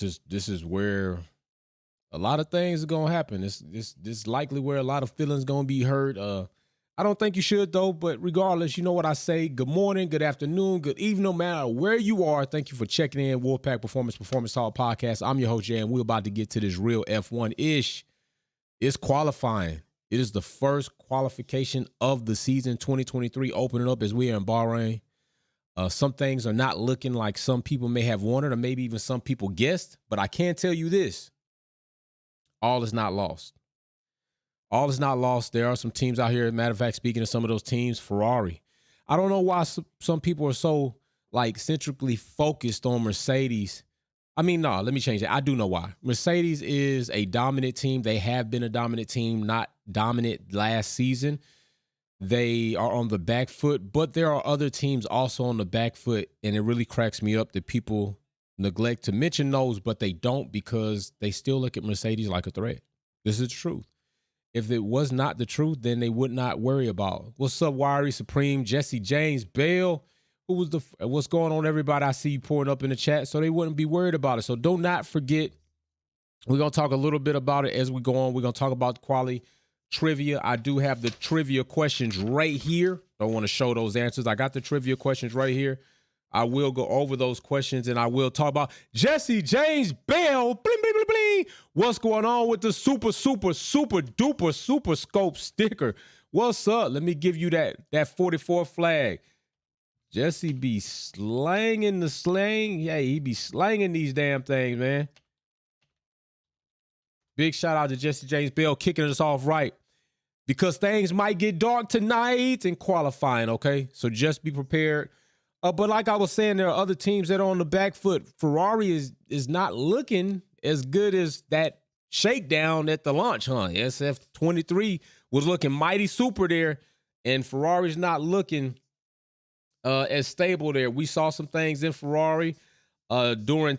This is where a lot of things are gonna happen. This likely where a lot of feelings gonna be hurt. I don't think you should though, but regardless, you know what I say. Good morning, good afternoon, good evening, no matter where you are. Thank you for checking in. Wolfpack Performance Talk Podcast. I'm your host, Jay, and we're about to get to this real F1-ish. It's qualifying. It is the first qualification of the season 2023 opening up as we are in Bahrain. Some things are not looking like some people may have wanted, or maybe even some people guessed, but I can tell you this. All is not lost. All is not lost. There are some teams out here. Matter of fact, speaking of some of those teams, Ferrari. I don't know why some people are so centrically focused on Mercedes. I mean, no, let me change it. I do know why. Mercedes is a dominant team. They have been a dominant team, not dominant last season. They are on the back foot, but there are other teams also on the back foot, and it really cracks me up that people neglect to mention those, but they don't because they still look at Mercedes like a threat. This is the truth. If it was not the truth, then they would not worry about it. What's up, Wiry Supreme, Jesse James, Bale? What's going on, everybody? I see you pouring up in the chat, so they wouldn't be worried about it. So do not forget, we're going to talk a little bit about it as we go on. We're going to talk about quality trivia. I do have the trivia questions right here. Don't want to show those answers. I got the trivia questions right here. I will go over those questions, and I will talk about Jesse James Bell. Bling, bling, bling, bling. What's going on with the super duper super scope sticker? What's up? Let me give you that 44 flag. Jesse be slanging the slang. Yeah, he be slanging these damn things, man. Big shout out to Jesse James Bell kicking us off right, because things might get dark tonight in qualifying, okay? So just be prepared. But like I was saying, there are other teams that are on the back foot. Ferrari is not looking as good as that shakedown at the launch, huh? SF23 was looking mighty super there, and Ferrari's not looking as stable there. We saw some things in Ferrari during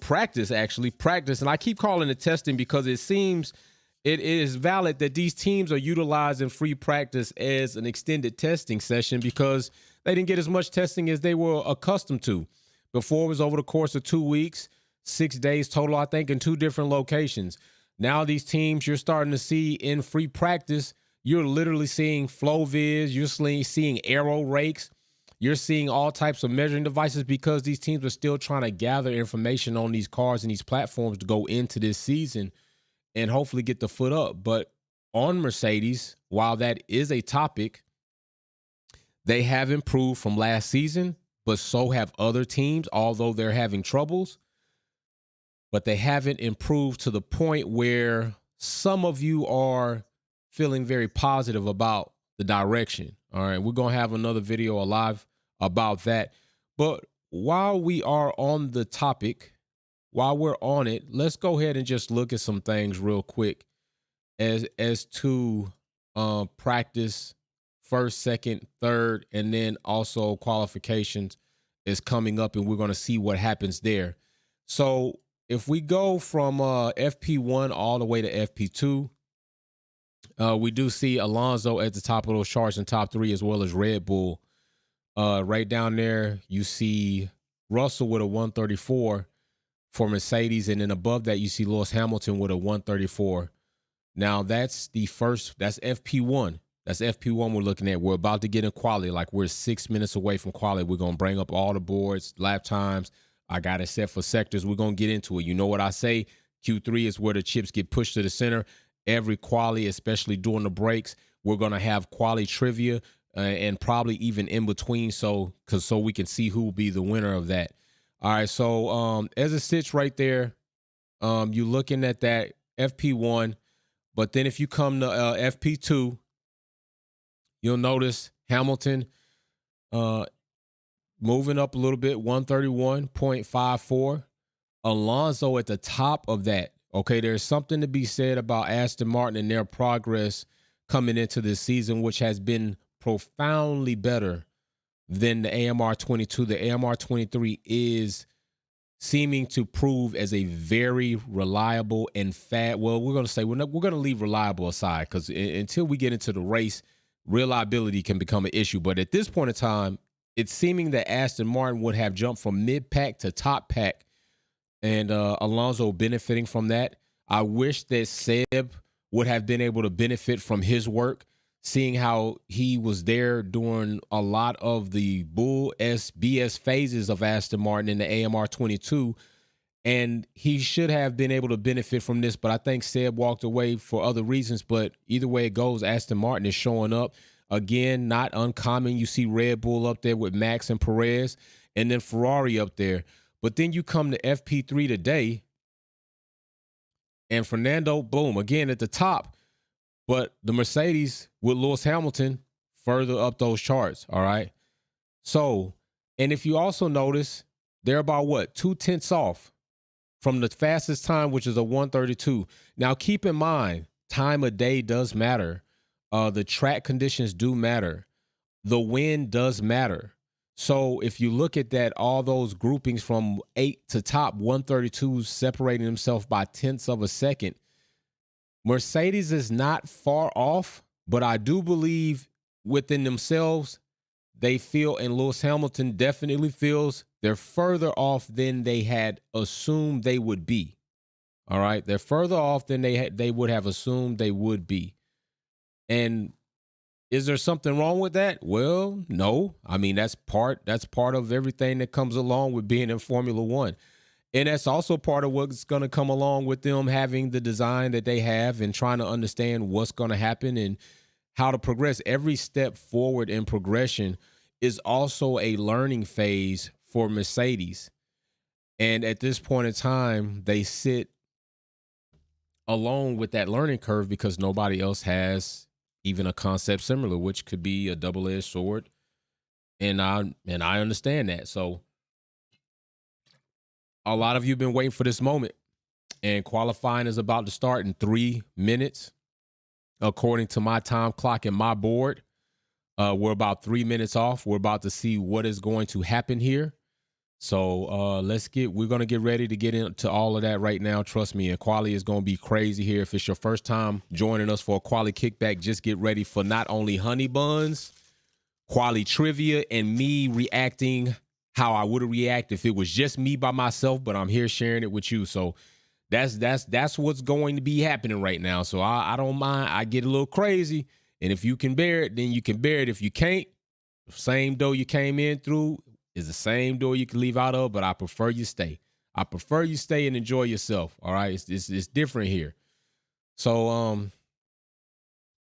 practice, and I keep calling it testing because it seems it is valid that these teams are utilizing free practice as an extended testing session because they didn't get as much testing as they were accustomed to. Before, it was over the course of 2 weeks, 6 days total, I think, in 2 different locations. Now these teams you're starting to see in free practice, you're literally seeing flow viz, you're seeing aero rakes, you're seeing all types of measuring devices because these teams are still trying to gather information on these cars and these platforms to go into this season and hopefully get the foot up. But on Mercedes, while that is a topic, they have improved from last season, but so have other teams, although they're having troubles. But they haven't improved to the point where some of you are feeling very positive about the direction. All right, we're going to have another video live about that. But while we are on the topic, while we're on it, let's go ahead and just look at some things real quick as to practice, first, second, third, and then also qualifications is coming up, and we're going to see what happens there. So if we go from FP1 all the way to FP2, we do see Alonso at the top of those charts in top 3, as well as Red Bull. Right down there, you see Russell with a 134 for Mercedes, and then above that, you see Lewis Hamilton with a 134. Now, that's FP1. That's FP1 we're looking at. We're about to get in quality. Like, we're 6 minutes away from quality. We're going to bring up all the boards, lap times. I got it set for sectors. We're going to get into it. You know what I say? Q3 is where the chips get pushed to the center. Every quali, especially during the breaks, we're going to have quali trivia and probably even in between so we can see who will be the winner of that. All right, so as it sits right there, you're looking at that FP1. But then if you come to FP2, you'll notice Hamilton moving up a little bit, 131.54. Alonso at the top of that. Okay, there's something to be said about Aston Martin and their progress coming into this season, which has been profoundly better than the AMR 22. The AMR 23 is seeming to prove as a very reliable and well, we're going to say we're going to leave reliable aside because until we get into the race, reliability can become an issue. But at this point in time, it's seeming that Aston Martin would have jumped from mid-pack to top pack and Alonso benefiting from that. I wish that Seb would have been able to benefit from his work, seeing how he was there during a lot of the Bull SBS phases of Aston Martin in the AMR 22. And he should have been able to benefit from this, but I think Seb walked away for other reasons. But either way it goes, Aston Martin is showing up. Again, not uncommon. You see Red Bull up there with Max and Perez, and then Ferrari up there. But then you come to FP3 today, and Fernando, boom, again at the top. But the Mercedes with Lewis Hamilton further up those charts, all right? So, and if you also notice, they're about what, 2/10 off from the fastest time, which is a 1:32. Now, keep in mind, time of day does matter. The track conditions do matter. The wind does matter. So if you look at that, all those groupings from 8 to top, 132 separating themselves by tenths of a second, Mercedes is not far off, but I do believe within themselves, they feel, and Lewis Hamilton definitely feels, they're further off than they had assumed they would be. All right. They're further off than they would have assumed they would be. And is there something wrong with that? Well, no. I mean, that's part of everything that comes along with being in Formula One. And that's also part of what's going to come along with them having the design that they have and trying to understand what's going to happen and how to progress. Every step forward in progression is also a learning phase for Mercedes. And at this point in time, they sit alone with that learning curve because nobody else has even a concept similar, which could be a double-edged sword. And I understand that. So a lot of you have been waiting for this moment, and qualifying is about to start in 3 minutes. According to my time clock and my board, we're about 3 minutes off. We're about to see what is going to happen here. So we're going to get ready to get into all of that right now. Trust me, and quali is going to be crazy here. If it's your first time joining us for a quali kickback, just get ready for not only honey buns, quali trivia, and me reacting how I would react if it was just me by myself, but I'm here sharing it with you. So that's what's going to be happening right now. So I don't mind. I get a little crazy, and if you can bear it, then you can bear it. If you can't, the same door you came in through is the same door you can leave out of, but I prefer you stay. I prefer you stay and enjoy yourself. All right, it's different here. So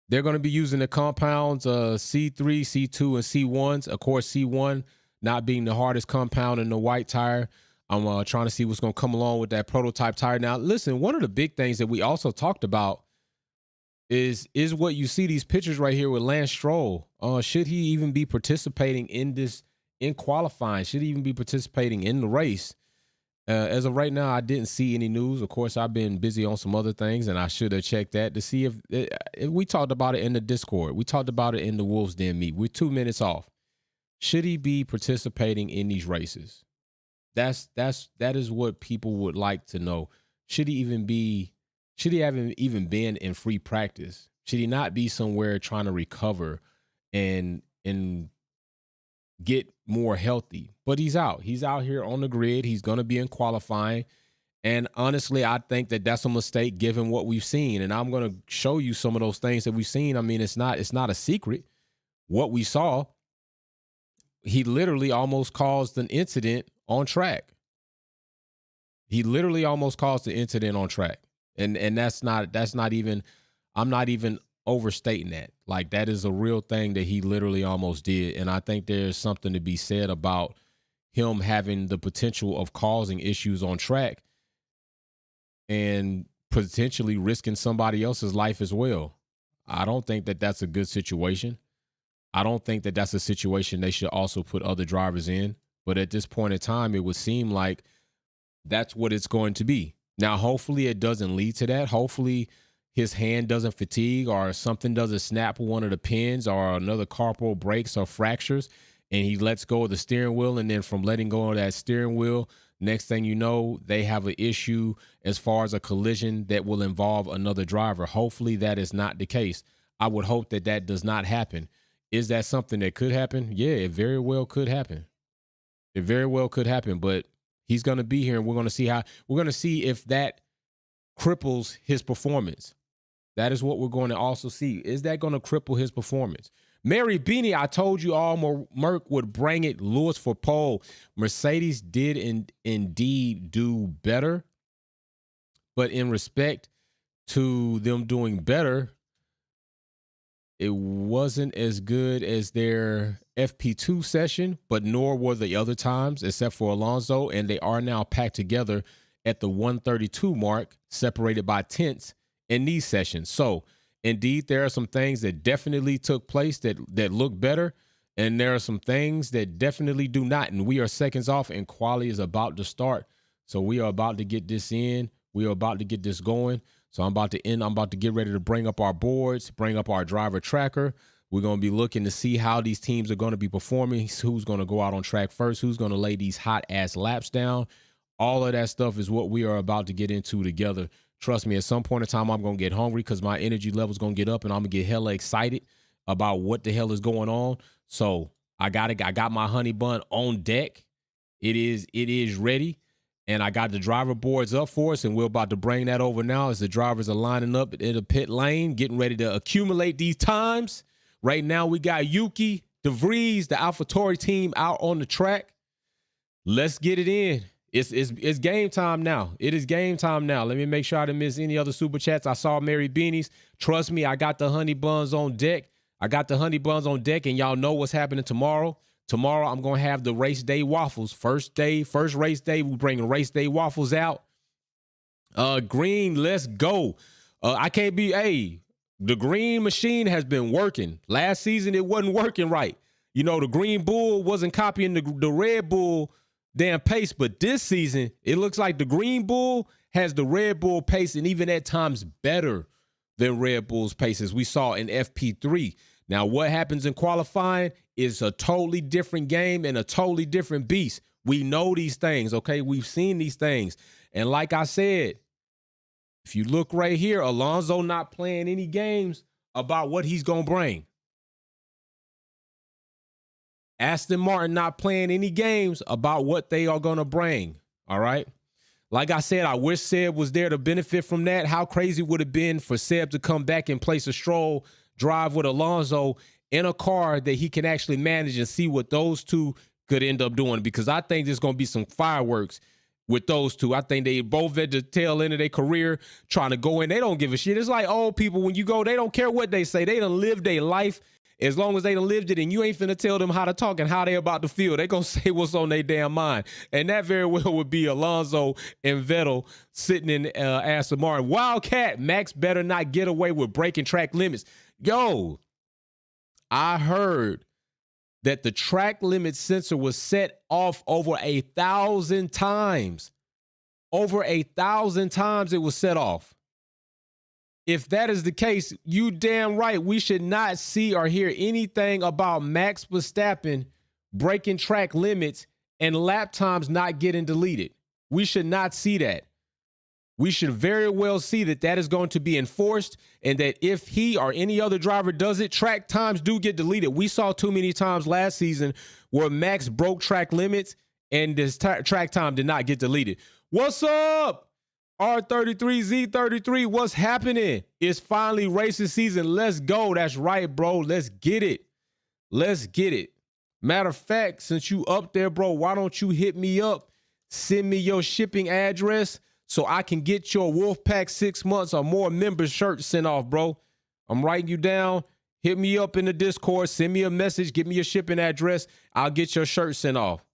they're going to be using the compounds C3, C2, and C1s. Of course, C1 not being the hardest compound in the white tire. I'm trying to see what's going to come along with that prototype tire. Now, listen, one of the big things that we also talked about is what you see these pictures right here with Lance Stroll. Should he even be participating in qualifying? Should he even be participating in the race? As of right now, I didn't see any news. Of course, I've been busy on some other things, and I should have checked that to see if we talked about it in the Discord. We talked about it in the Wolves Den meet. We're 2 minutes off. Should he be participating in these races? That is what people would like to know. Should he haven't even been in free practice? Should he not be somewhere trying to recover and get more healthy? But he's out. He's out here on the grid. He's going to be in qualifying. And honestly, I think that that's a mistake given what we've seen. And I'm going to show you some of those things that we've seen. I mean, it's not a secret. What we saw, he literally almost caused an incident on track. And that's not even, I'm not even overstating that. Like, that is a real thing that he literally almost did. And I think there's something to be said about him having the potential of causing issues on track and potentially risking somebody else's life as well. I don't think that that's a good situation. I don't think that that's a situation they should also put other drivers in. But at this point in time, it would seem like that's what it's going to be. Now, hopefully it doesn't lead to that. Hopefully his hand doesn't fatigue or something doesn't snap one of the pins or another carpal breaks or fractures and he lets go of the steering wheel. And then from letting go of that steering wheel, next thing you know, they have an issue as far as a collision that will involve another driver. Hopefully that is not the case. I would hope that that does not happen. Is that something that could happen? Yeah, it very well could happen. It very well could happen, but He's going to be here, and we're going to see if that cripples his performance. That is what we're going to also see. Is that going to cripple his performance? Mary Beanie, I told you all Merc would bring it. Lewis for pole. Mercedes did indeed do better. But in respect to them doing better, it wasn't as good as their FP2 session, but nor were the other times, except for Alonso. And they are now packed together at the 132 mark, separated by tenths in these sessions. So indeed, there are some things that definitely took place that look better, and there are some things that definitely do not. And we are seconds off, and quali is about to start. So we are about to get this in. We are about to get this going. So I'm about to end. I'm about to get ready to bring up our boards, bring up our driver tracker. We're going to be looking to see how these teams are going to be performing, who's going to go out on track first, who's going to lay these hot-ass laps down. All of that stuff is what we are about to get into together. Trust me, at some point in time, I'm going to get hungry because my energy level is going to get up, and I'm going to get hella excited about what the hell is going on. So I got my honey bun on deck. It is ready. And I got the driver boards up for us, and we're about to bring that over now as the drivers are lining up in the pit lane, getting ready to accumulate these times. Right now, we got Yuki, DeVries, the AlphaTauri team out on the track. Let's get it in. It's game time now. It is game time now. Let me make sure I didn't miss any other super chats. I saw Mary Beanies. Trust me, I got the honey buns on deck. And y'all know what's happening tomorrow. Tomorrow, I'm going to have the race day waffles. First race day, we bringing race day waffles out. Green, let's go. the green machine has been working. Last season, it wasn't working right. You know, the Green Bull wasn't copying the Red Bull damn pace, but this season, it looks like the Green Bull has the Red Bull pace, and even at times better than Red Bull's pace, as we saw in FP3. Now, what happens in qualifying is a totally different game and a totally different beast. We know these things, okay? We've seen these things. And like I said, if you look right here, Alonso not playing any games about what he's going to bring. Aston Martin not playing any games about what they are going to bring, all right? Like I said, I wish Seb was there to benefit from that. How crazy would it have been for Seb to come back and place a Stroll drive with Alonso in a car that he can actually manage and see what those two could end up doing, because I think there's going to be some fireworks with those two. I think they both at the tail end of their career trying to go in. They don't give a shit. It's like old people. When you go, they don't care what they say. They done lived their life. As long as they done lived it, and you ain't finna tell them how to talk and how they about to feel. They gonna say what's on their damn mind. And that very well would be Alonso and Vettel sitting in Aston Martin. Wildcat, Max better not get away with breaking track limits. Yo, I heard that the track limit sensor was set off over 1,000 times. Over 1,000 times it was set off. If that is the case, you damn right we should not see or hear anything about Max Verstappen breaking track limits and lap times not getting deleted. We should not see that. We should very well see that that is going to be enforced, and that if he or any other driver does it, track times do get deleted. We saw too many times last season where Max broke track limits and this track time did not get deleted. What's up? R33Z33, what's happening? It's finally racing season. Let's go. That's right, bro. Let's get it. Let's get it. Matter of fact, since you up there, bro, why don't you hit me up? Send me your shipping address so I can get your Wolfpack 6 months or more member shirt sent off, bro. I'm writing you down. Hit me up in the Discord. Send me a message. Give me your shipping address. I'll get your shirt sent off.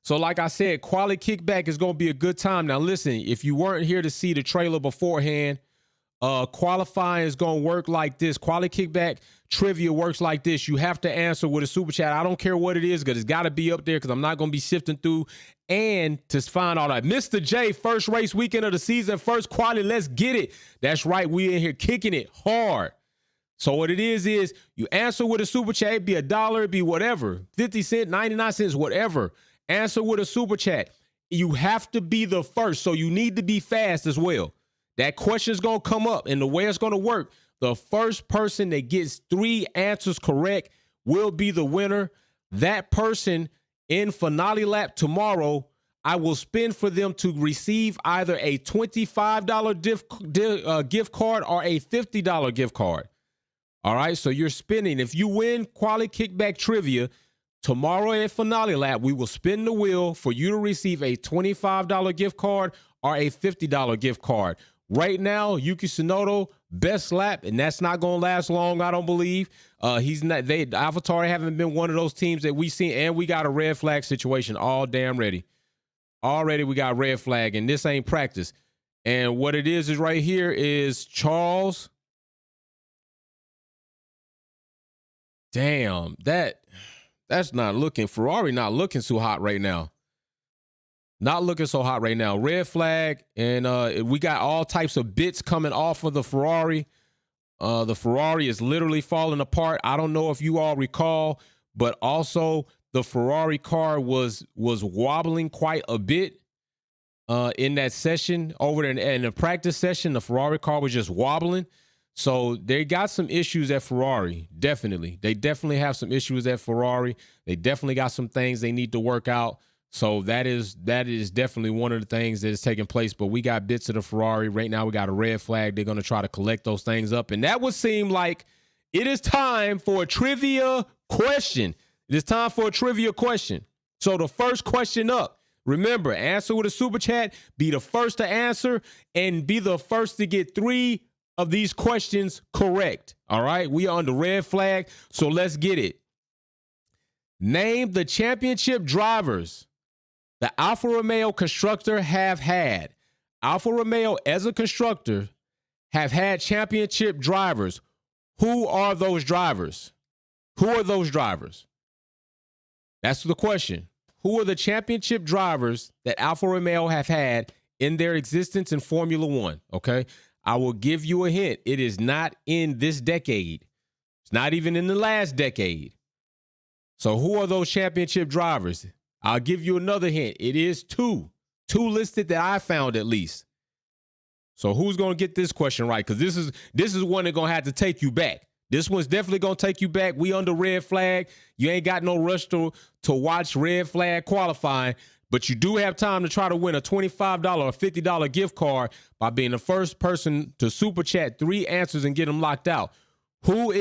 So like I said, Quali Kickback is going to be a good time. Now, listen, if you weren't here to see the trailer beforehand, qualifying is going to work like this. Quali Kickback trivia works like this. You have to answer with a super chat. I don't care what it is, because it's got to be up there, because I'm not going to be sifting through. And to find all that, Mr. J, first race weekend of the season, first quali, let's get it. That's right. We in here kicking it hard. So what it is you answer with a super chat. It'd be $1, it'd be whatever, 50 cents, 99 cents, whatever. Answer with a super chat. You have to be the first, so you need to be fast as well. That question is going to come up, and the way it's going to work, the first person that gets 3 answers correct will be the winner. that person in finale lap tomorrow, I will spin for them to receive either a $25 gift card or a $50 gift card. All right, so you're spinning. If you win quality kickback trivia tomorrow at finale lap, we will spin the wheel for you to receive a $25 gift card or a $50 gift card. Right now, Yuki Tsunoda, best lap, and that's not going to last long, I don't believe. AlphaTauri haven't been one of those teams that we seen, and we got a red flag situation all damn ready. Already we got red flag, and this ain't practice. And what it is right here is Charles. Damn, that's not looking, Ferrari not looking so hot right now. Not looking so hot right now. Red flag, and we got all types of bits coming off of the Ferrari. The Ferrari is literally falling apart. I don't know if you all recall, but also the Ferrari car was wobbling quite a bit in that session over there in the practice session. The Ferrari car was just wobbling. So they got some issues at Ferrari, definitely. They definitely have some issues at Ferrari. They definitely got some things they need to work out. So that is definitely one of the things that is taking place. But we got bits of the Ferrari. Right now we got a red flag. They're going to try to collect those things up. And that would seem like it is time for a trivia question. It is time for a trivia question. So the first question up, remember, answer with a super chat, be the first to answer, and be the first to get 3 of these questions correct. All right, we are on the red flag, so let's get it. Name the championship drivers the Alfa Romeo constructor have had. Alfa Romeo as a constructor have had championship drivers. Who are those drivers? Who are those drivers? That's the question. Who are the championship drivers that Alfa Romeo have had in their existence in Formula One? Okay. I will give you a hint. It is not in this decade. It's not even in the last decade. So who are those championship drivers? I'll give you another hint. It is 2. 2 listed that I found at least. So who's going to get this question right? Because this is one that's going to have to take you back. This one's definitely going to take you back. We under red flag. You ain't got no rush to watch red flag qualifying. But you do have time to try to win a $25 or $50 gift card by being the first person to super chat 3 answers and get them locked out. Who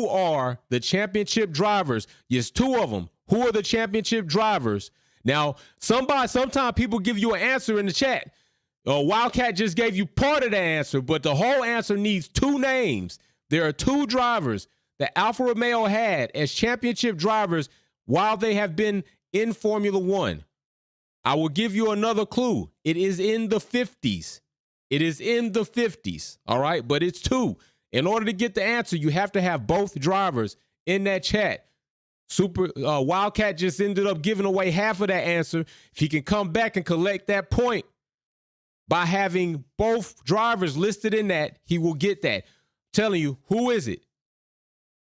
are the championship drivers? Yes, 2 of them. Who are the championship drivers? Now, sometimes people give you an answer in the chat. Wildcat just gave you part of the answer, but the whole answer needs 2 names. There are 2 drivers that Alfa Romeo had as championship drivers while they have been in Formula One. I will give you another clue. It is in the 50s. It is in the 50s. All right. But it's 2. In order to get the answer, you have to have both drivers in that chat. Wildcat just ended up giving away half of that answer. If he can come back and collect that point by having both drivers listed in that, he will get that. I'm telling you, who is it?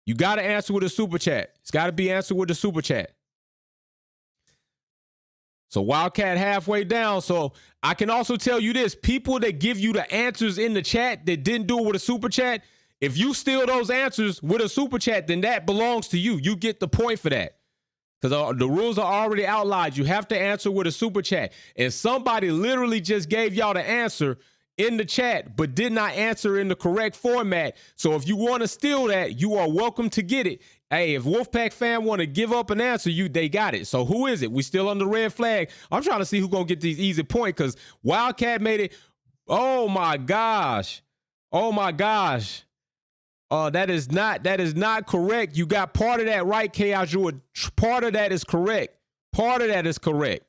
You got to answer with a super chat. It's got to be answered with a super chat. So Wildcat halfway down. So I can also tell you this. People that give you the answers in the chat that didn't do it with a super chat, if you steal those answers with a super chat, then that belongs to you. You get the point for that. Because the rules are already outlined. You have to answer with a super chat. And somebody literally just gave y'all the answer in the chat, but did not answer in the correct format. So if you want to steal that, you are welcome to get it. Hey, if Wolfpack fan want to give up an answer, they got it. So who is it? We still on the red flag. I'm trying to see who's going to get these easy points because Wildcat made it. Oh, my gosh. Oh, my gosh. That is not correct. You got part of that right, Chaos Druid. Part of that is correct. Part of that is correct.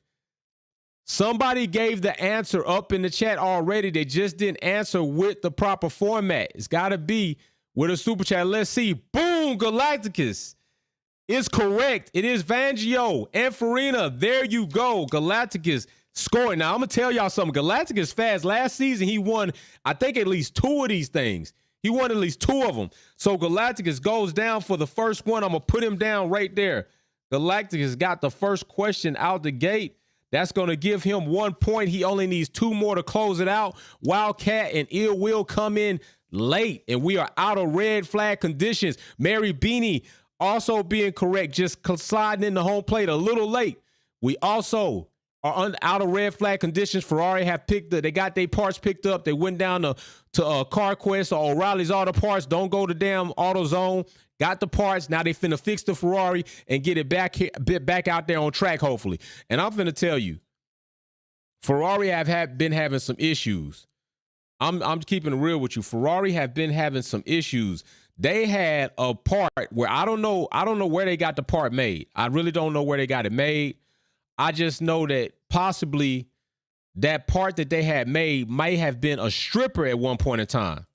Somebody gave the answer up in the chat already. They just didn't answer with the proper format. It's got to be with a super chat. Let's see. Boom, Galacticus is correct. It is Vangio and Farina. There you go. Galacticus scoring. Now, I'm going to tell y'all something. Galacticus fast. Last season, he won, I think, at least 2 of these things. He won at least 2 of them. So Galacticus goes down for the first one. I'm going to put him down right there. Galacticus got the first question out the gate. That's going to give him 1 point. He only needs 2 more to close it out. Wildcat and Ill Will come in late, and we are out of red flag conditions. Mary Beanie Also being correct, just sliding in the home plate a little late. We also are out of red flag conditions. Ferrari have they got their parts picked up. They went down to CarQuest or O'Reilly's Auto Parts. Don't go to damn AutoZone. Got the parts. Now they finna fix the Ferrari and get it back out there on track, hopefully. And I'm finna tell you, Ferrari have been having some issues. I'm keeping it real with you. Ferrari have been having some issues. They had a part where I don't know where they got the part made. I really don't know where they got it made. I just know that possibly that part that they had made may have been a stripper at one point in time.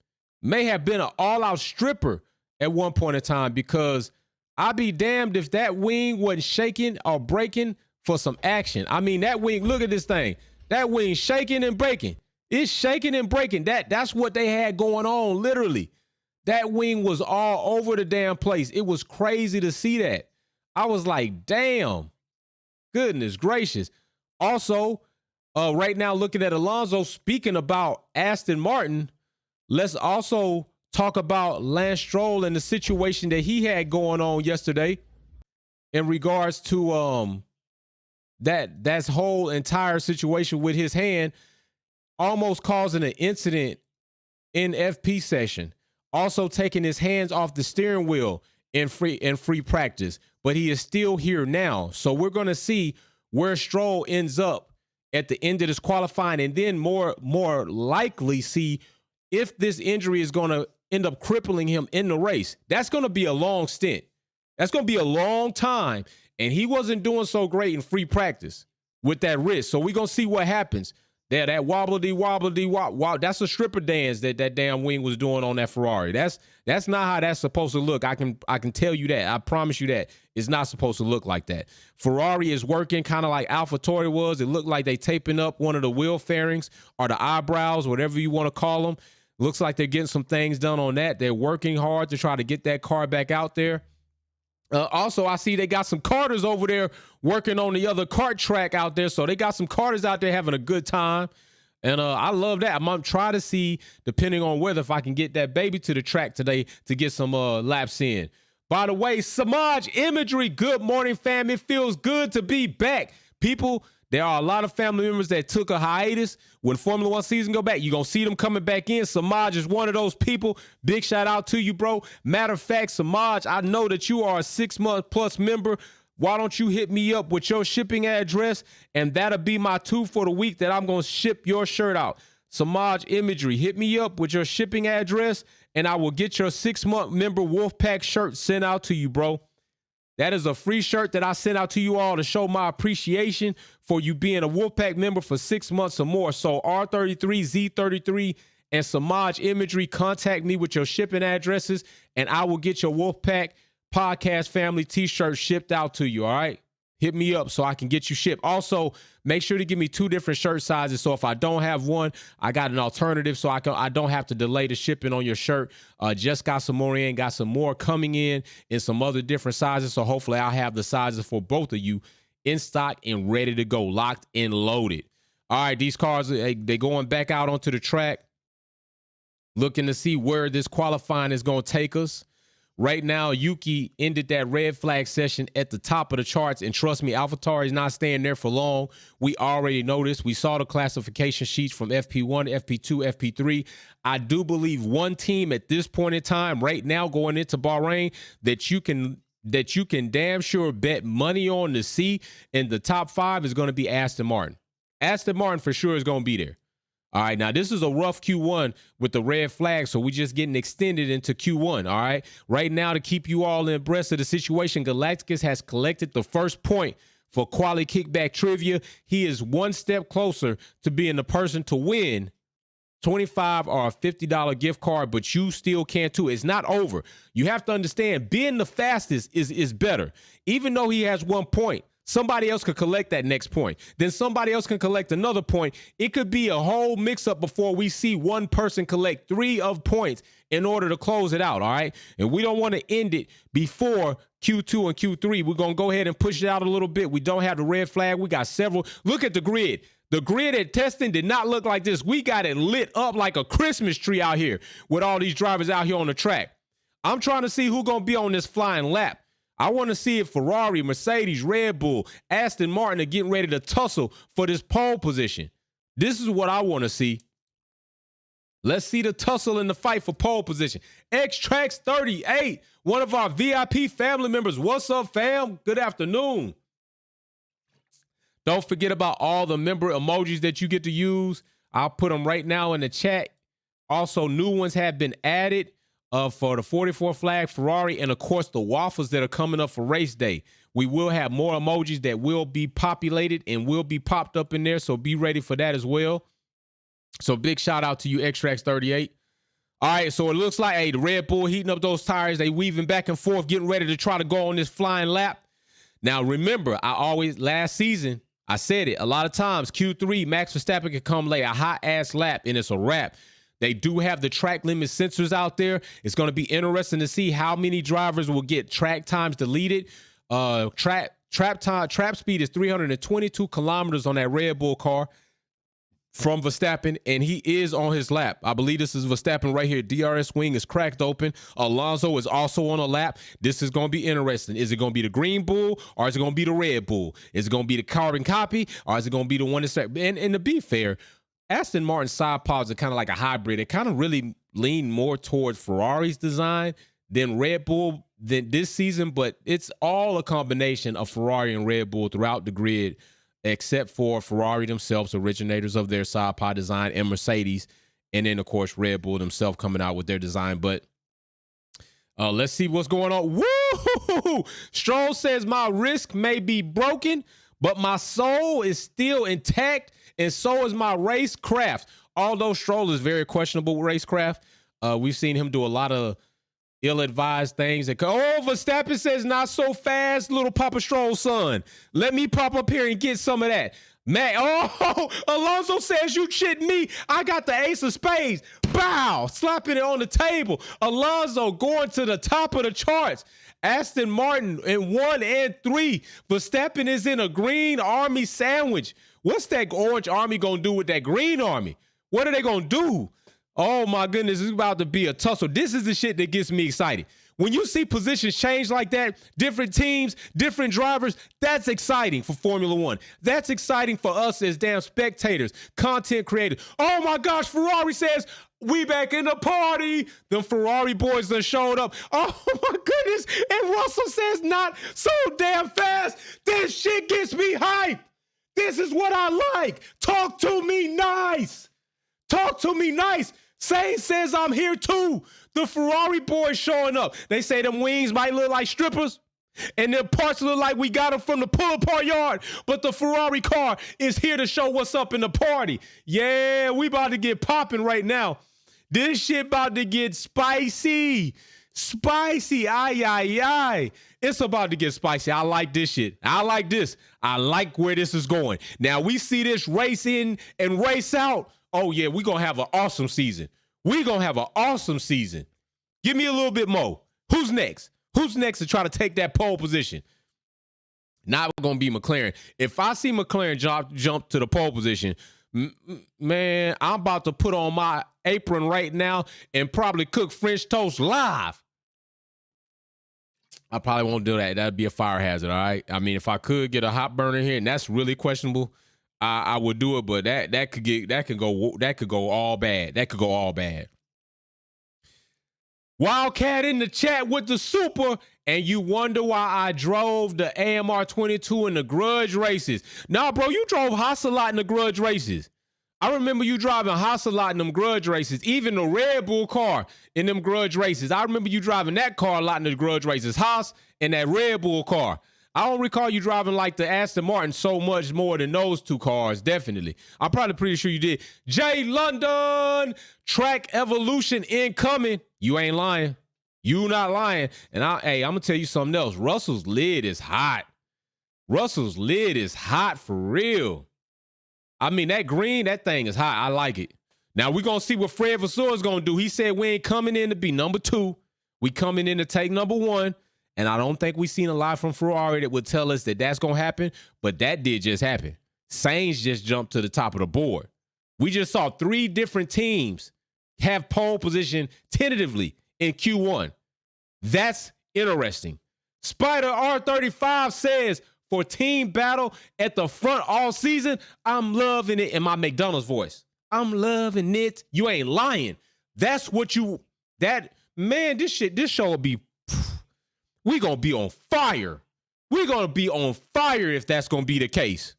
May have been an all-out stripper at one point in time, because I'd be damned if that wing wasn't shaking or breaking for some action. I mean, that wing, look at this thing. That wing shaking and breaking. It's shaking and breaking. That's what they had going on, literally. That wing was all over the damn place. It was crazy to see that. I was like, damn. Goodness gracious. Also, right now, looking at Alonso, speaking about Aston Martin, let's also talk about Lance Stroll and the situation that he had going on yesterday in regards to that's whole entire situation with his hand almost causing an incident in FP session. Also taking his hands off the steering wheel in free practice, but he is still here now. So we're going to see where Stroll ends up at the end of this qualifying, and then more likely see if this injury is going to end up crippling him in the race. That's going to be a long stint. That's going to be a long time, and he wasn't doing so great in free practice with that wrist. So we're going to see what happens. There, that wobble. That's a stripper dance that damn wing was doing on that Ferrari. That's not how that's supposed to look. I can tell you that. I promise you that. It's not supposed to look like that. Ferrari is working kind of like AlphaTauri was. It looked like they taping up one of the wheel fairings or the eyebrows, whatever you want to call them. Looks like they're getting some things done on that. They're working hard to try to get that car back out there. Also, I see they got some karters over there working on the other kart track out there. So they got some karters out there having a good time. And I love that. I'm going to try to see, depending on weather, if I can get that baby to the track today to get some laps in. By the way, Samaj Imagery, good morning, fam. It feels good to be back. People, there are a lot of family members that took a hiatus. When Formula One season go back, you're going to see them coming back in. Samaj is one of those people. Big shout out to you, bro. Matter of fact, Samaj, I know that you are a 6-month plus member. Why don't you hit me up with your shipping address, and that'll be my 2 for the week that I'm going to ship your shirt out. Samaj Imagery, hit me up with your shipping address, and I will get your 6-month member Wolfpack shirt sent out to you, bro. That is a free shirt that I sent out to you all to show my appreciation for you being a Wolfpack member for 6 months or more. So R33, Z33, and Samaj Imagery, contact me with your shipping addresses, and I will get your Wolfpack Podcast Family t-shirt shipped out to you, all right? Hit me up so I can get you shipped. Also, make sure to give me 2 different shirt sizes. So if I don't have one, I got an alternative so I don't have to delay the shipping on your shirt. Just got some more in, got some more coming in some other different sizes. So hopefully I'll have the sizes for both of you in stock and ready to go, locked and loaded. All right, these cars, they going back out onto the track, looking to see where this qualifying is going to take us. Right now, Yuki ended that red flag session at the top of the charts. And trust me, AlphaTauri is not staying there for long. We already know this. We saw the classification sheets from FP1, FP2, FP3. I do believe one team at this point in time, right now going into Bahrain, that you can damn sure bet money on to see in the top 5 is going to be Aston Martin. Aston Martin for sure is going to be there. All right, now this is a rough Q1 with the red flag, so we're just getting extended into Q1, all right? Right now, to keep you all abreast of the situation, Galacticus has collected the first point for Quali Kickback Trivia. He is one step closer to being the person to win $25 or a $50 gift card, but you still can't too. It's not over. You have to understand, being the fastest is better. Even though he has 1 point, somebody else could collect that next point. Then somebody else can collect another point. It could be a whole mix-up before we see one person collect 3 of points in order to close it out, all right? And we don't want to end it before Q2 and Q3. We're going to go ahead and push it out a little bit. We don't have the red flag. We got several. Look at the grid. The grid at testing did not look like this. We got it lit up like a Christmas tree out here with all these drivers out here on the track. I'm trying to see who's going to be on this flying lap. I want to see if Ferrari, Mercedes, Red Bull, Aston Martin are getting ready to tussle for this pole position. This is what I want to see. Let's see the tussle in the fight for pole position. X-Trax38, one of our VIP family members. What's up, fam? Good afternoon. Don't forget about all the member emojis that you get to use. I'll put them right now in the chat. Also, new ones have been added for the 44 flag Ferrari, and of course the waffles that are coming up for race day. We will have more emojis that will be populated and will be popped up in there, so be ready for that as well. So big shout out to you, X-Trax38. All right, so it looks like, hey, the Red Bull heating up those tires. They weaving back and forth, getting ready to try to go on this flying lap. Now, remember, last season, I said it, a lot of times, Q3, Max Verstappen can come lay a hot-ass lap, and it's a wrap. They do have the track limit sensors out there. It's going to be interesting to see how many drivers will get track times deleted. Trap speed is 322 kilometers on that Red Bull car from Verstappen, and he is on his lap. I believe this is Verstappen right here. DRS wing is cracked open. Alonso is also on a lap. This is going to be interesting. Is it going to be the Green Bull, or is it going to be the Red Bull? Is it going to be the carbon copy, or is it going to be the one that's... And to be fair, Aston Martin's side pods are kind of like a hybrid. They kind of really lean more towards Ferrari's design than Red Bull this season, but it's all a combination of Ferrari and Red Bull throughout the grid, except for Ferrari themselves, originators of their side pod design, and Mercedes, and then, of course, Red Bull themselves coming out with their design. But let's see what's going on. Woo! Stroll says, my wrist may be broken, but my soul is still intact, and so is my racecraft. Although Stroll is very questionable with racecraft, we've seen him do a lot of ill-advised things. Verstappen says, not so fast, little Papa Stroll's son. Let me pop up here and get some of that. Man, Alonso says, you shitting me. I got the ace of spades. Bow, slapping it on the table. Alonso going to the top of the charts. Aston Martin in 1 and 3. Verstappen is in a green army sandwich. What's that orange army going to do with that green army? What are they going to do? Oh, my goodness, it's about to be a tussle. This is the shit that gets me excited. When you see positions change like that, different teams, different drivers, that's exciting for Formula One. That's exciting for us as damn spectators, content creators. Oh, my gosh, Ferrari says, we back in the party. The Ferrari boys done showed up. Oh, my goodness. And Russell says, not so damn fast. This shit gets me hyped. This is what I like. Talk to me nice. Talk to me nice. Sainz says I'm here too. The Ferrari boys showing up. They say them wings might look like strippers, and their parts look like we got them from the pull-apart yard, but the Ferrari car is here to show what's up in the party. Yeah, we about to get popping right now. This shit about to get spicy. Spicy. Ay, ay, ay. It's about to get spicy. I like this shit. I like this. I like where this is going. Now, we see this race in and race out. Oh, yeah, we're going to have an awesome season. We're going to have an awesome season. Give me a little bit more. Who's next? Who's next to try to take that pole position? Not going to be McLaren. If I see McLaren jump to the pole position, man, I'm about to put on my apron right now and probably cook French toast live. I probably won't do that. That'd be a fire hazard, all right? I mean, if I could get a hot burner here, and that's really questionable, I would do it, but that could go all bad. That could go all bad. Wildcat in the chat with the super, and you wonder why I drove the AMR 22 in the grudge races. Nah, bro, you drove Haas a lot in the grudge races. I remember you driving Haas a lot in them grudge races, even the Red Bull car in them grudge races. I remember you driving that car a lot in the grudge races, Haas and that Red Bull car. I don't recall you driving like the Aston Martin so much more than those two cars, definitely. I'm probably pretty sure you did. Jay London, track evolution incoming. You ain't lying. You not lying. And I'm going to tell you something else. Russell's lid is hot. Russell's lid is hot for real. I mean, that green, that thing is hot. I like it. Now, we're going to see what Fred Vasseur is going to do. He said we ain't coming in to be number 2. We coming in to take number 1. And I don't think we've seen a lot from Ferrari that would tell us that that's going to happen, but that did just happen. Sainz just jumped to the top of the board. We just saw 3 different teams have pole position tentatively in Q1. That's interesting. Spider R35 says, for team battle at the front all season, I'm loving it in my McDonald's voice. I'm loving it. You ain't lying. That's what you, this show will be, we gonna be on fire. We're gonna be on fire if that's gonna be the case.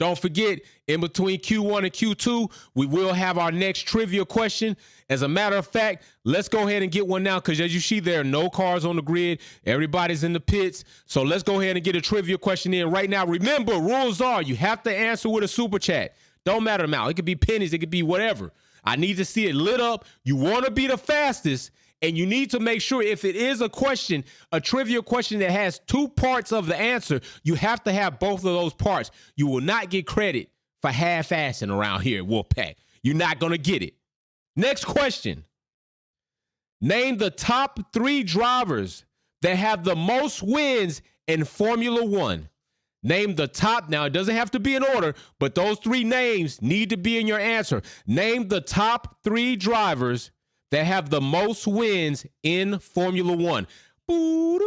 Don't forget, in between Q1 and Q2, we will have our next trivia question. As a matter of fact, let's go ahead and get one now, because as you see, there are no cars on the grid. Everybody's in the pits. So let's go ahead and get a trivia question in right now. Remember, rules are you have to answer with a super chat. Don't matter the amount. It could be pennies. It could be whatever. I need to see it lit up. You want to be the fastest, and you need to make sure if it is a question, a trivia question that has two parts of the answer, you have to have both of those parts. You will not get credit for half-assing around here at Wolfpack. You're not going to get it. Next question. Name the top 3 drivers that have the most wins in Formula One. Name the top, now it doesn't have to be in order, but those 3 names need to be in your answer. Name the top 3 drivers that have the most wins in Formula One. Who's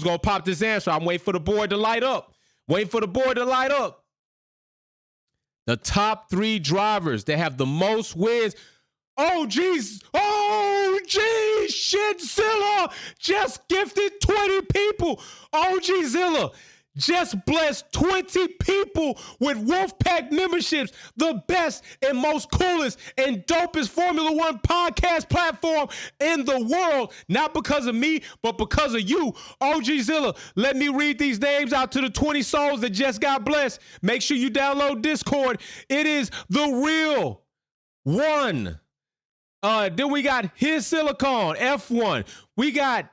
going to pop this answer? I'm waiting for the board to light up. Waiting for the board to light up. The top 3 drivers that have the most wins. Oh, geez. Oh, geez. Shitzilla just gifted 20 people. Oh, Zilla just blessed 20 people with Wolfpack memberships, the best and most coolest and dopest Formula One podcast platform in the world. Not because of me, but because of you. OG Zilla, let me read these names out to the 20 souls that just got blessed. Make sure you download Discord. It is the real one. Then we got His Silicon, F1. We got,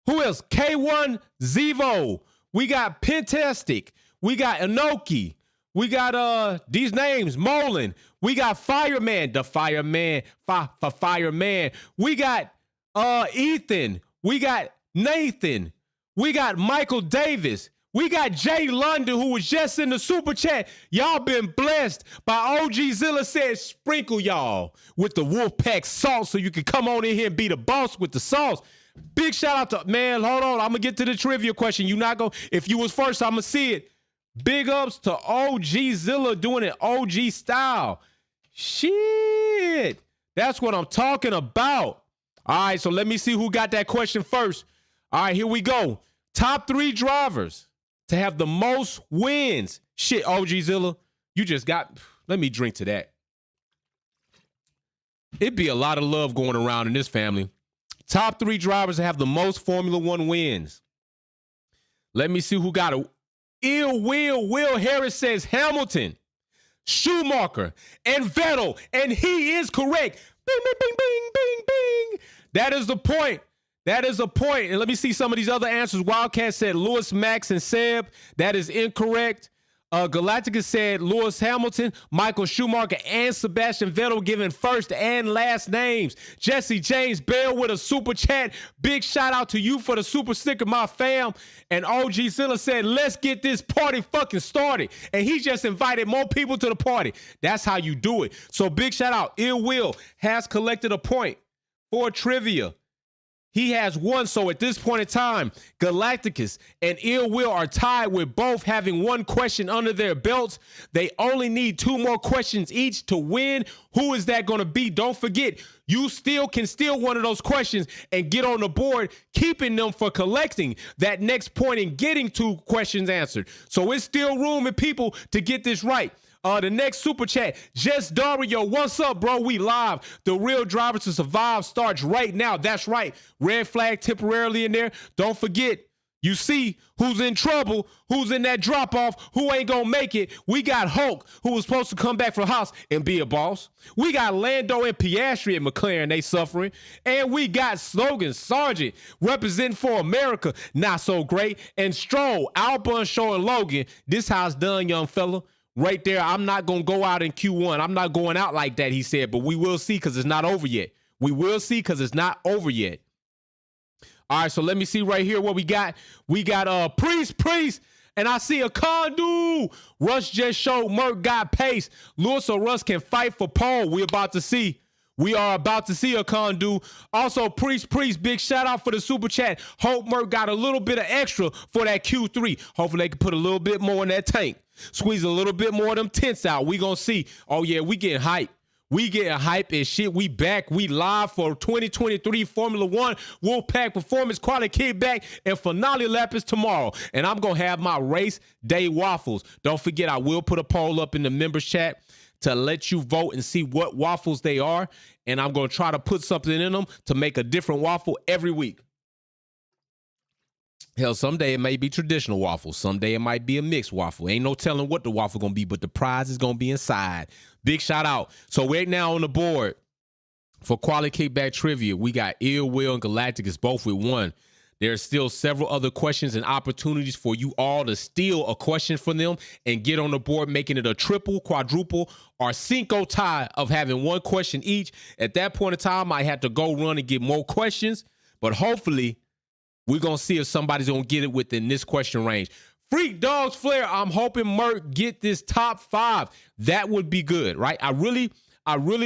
who else? K1 Zevo. We got Pentastic. We got Inoki. We got these names, Molin. We got Fireman, the Fireman, Fireman. We got Ethan. We got Nathan. We got Michael Davis. We got Jay London, who was just in the super chat. Y'all been blessed by OG Zilla said sprinkle y'all with the Wolfpack sauce so you can come on in here and be the boss with the sauce. Big shout out to, man, hold on. I'm going to get to the trivia question. You not going, if you was first, I'm going to see it. Big ups to OG Zilla doing it OG style. Shit. That's what I'm talking about. All right, so let me see who got that question first. All right, here we go. Top 3 drivers to have the most wins. Shit, OG Zilla, you just got, let me drink to that. It'd be a lot of love going around in this family. Top 3 drivers to have the most Formula One wins. Let me see who got it. Will Harris says Hamilton, Schumacher, and Vettel, and he is correct. Bing, bing, bing, bing, bing, bing. That is the point. That is a point. And let me see some of these other answers. Wildcat said Lewis, Max, and Seb. That is incorrect. Galactica said Lewis Hamilton, Michael Schumacher, and Sebastian Vettel given first and last names. Jesse James Bell with a super chat. Big shout out to you for the super sticker, my fam. And OG Zilla said, let's get this party fucking started. And he just invited more people to the party. That's how you do it. So big shout out. Ill Will has collected a point for trivia. He has 1, so at this point in time, Galacticus and Ill Will are tied with both having 1 question under their belts. They only need 2 more questions each to win. Who is that going to be? Don't forget, you still can steal one of those questions and get on the board, keeping them for collecting that next point and getting 2 questions answered. So it's still room and people to get this right. The next super chat, Jess Dario, what's up, bro? We live. The real driver to survive starts right now. That's right. Red flag temporarily in there. Don't forget, you see who's in trouble, who's in that drop off, who ain't gonna make it. We got Hulk, who was supposed to come back from the house and be a boss. We got Lando and Piastri at McLaren, they suffering. And we got Logan Sargent representing for America, not so great. And Stroll, Albon showing Logan, this how it's done, young fella. Right there, I'm not going to go out in Q1. I'm not going out like that, he said, but we will see because it's not over yet. We will see because it's not over yet. All right, so let me see right here what we got. We got Prix. And I see a Condu. Russ just showed Merc got pace. Lewis or Russ can fight for pole. We about to see. We are about to see a Condu. Also, Priest, big shout out for the super chat. Hope Merc got a little bit of extra for that Q3. Hopefully they can put a little bit more in that tank. Squeeze a little bit more of them tents out. We gonna see. Oh yeah, we getting hype. We getting hype and shit. We back. We live for 2023 Formula One Wolfpack Performance Quality Kickback, and finale lap is tomorrow. And I'm gonna have my race day waffles. Don't forget, I will put a poll up in the members chat to let you vote and see what waffles they are. And I'm going to try to put something in them to make a different waffle every week. Hell, someday it may be traditional waffles. Someday it might be a mixed waffle. Ain't no telling what the waffle going to be, but the prize is going to be inside. Big shout out. So we're now on the board for Quality Kickback Trivia. We got Ill Will and Galacticus both with 1. There's still several other questions and opportunities for you all to steal a question from them and get on the board, making it a triple, quadruple, or cinco tie of having 1 question each. At that point in time, I had to go run and get more questions, but hopefully we're going to see if somebody's going to get it within this question range. Freak Dogs Flair, I'm hoping Merc get this top 5. That would be good, right? I really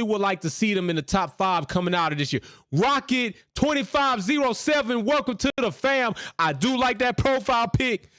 would like to see them in the top 5 coming out of this year. Rocket 2507, welcome to the fam. I do like that profile pic.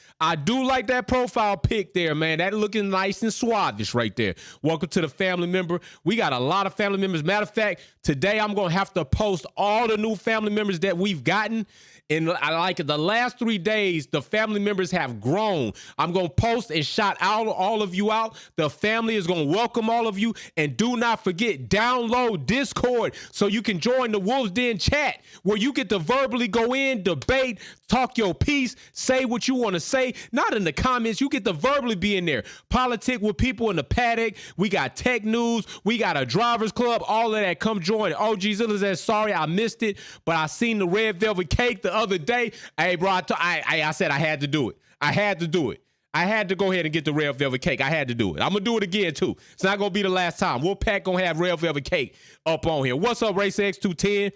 There, man. That looking nice and suavish right there. Welcome to the family member. We got a lot of family members. Matter of fact, today I'm going to have to post all the new family members that we've gotten. In like the last 3 days, the family members have grown. I'm going to post and shout out all of you out. The family is going to welcome all of you. And do not forget, download Discord so you can join the Wolves Den chat where you get to verbally go in, debate, talk your piece, say what you want to say. Not in the comments. You get to verbally be in there. Politic with people in the paddock. We got tech news. We got a drivers club. All of that. Come join. OG Zilla says, sorry, I missed it, but I seen the red velvet cake the other day. Hey, bro, I said I had to do it. I had to go ahead and get the red velvet cake. I had to do it. I'm going to do it again, too. It's not going to be the last time. Wolfpack going to have red velvet cake up on here. What's up, Race X210?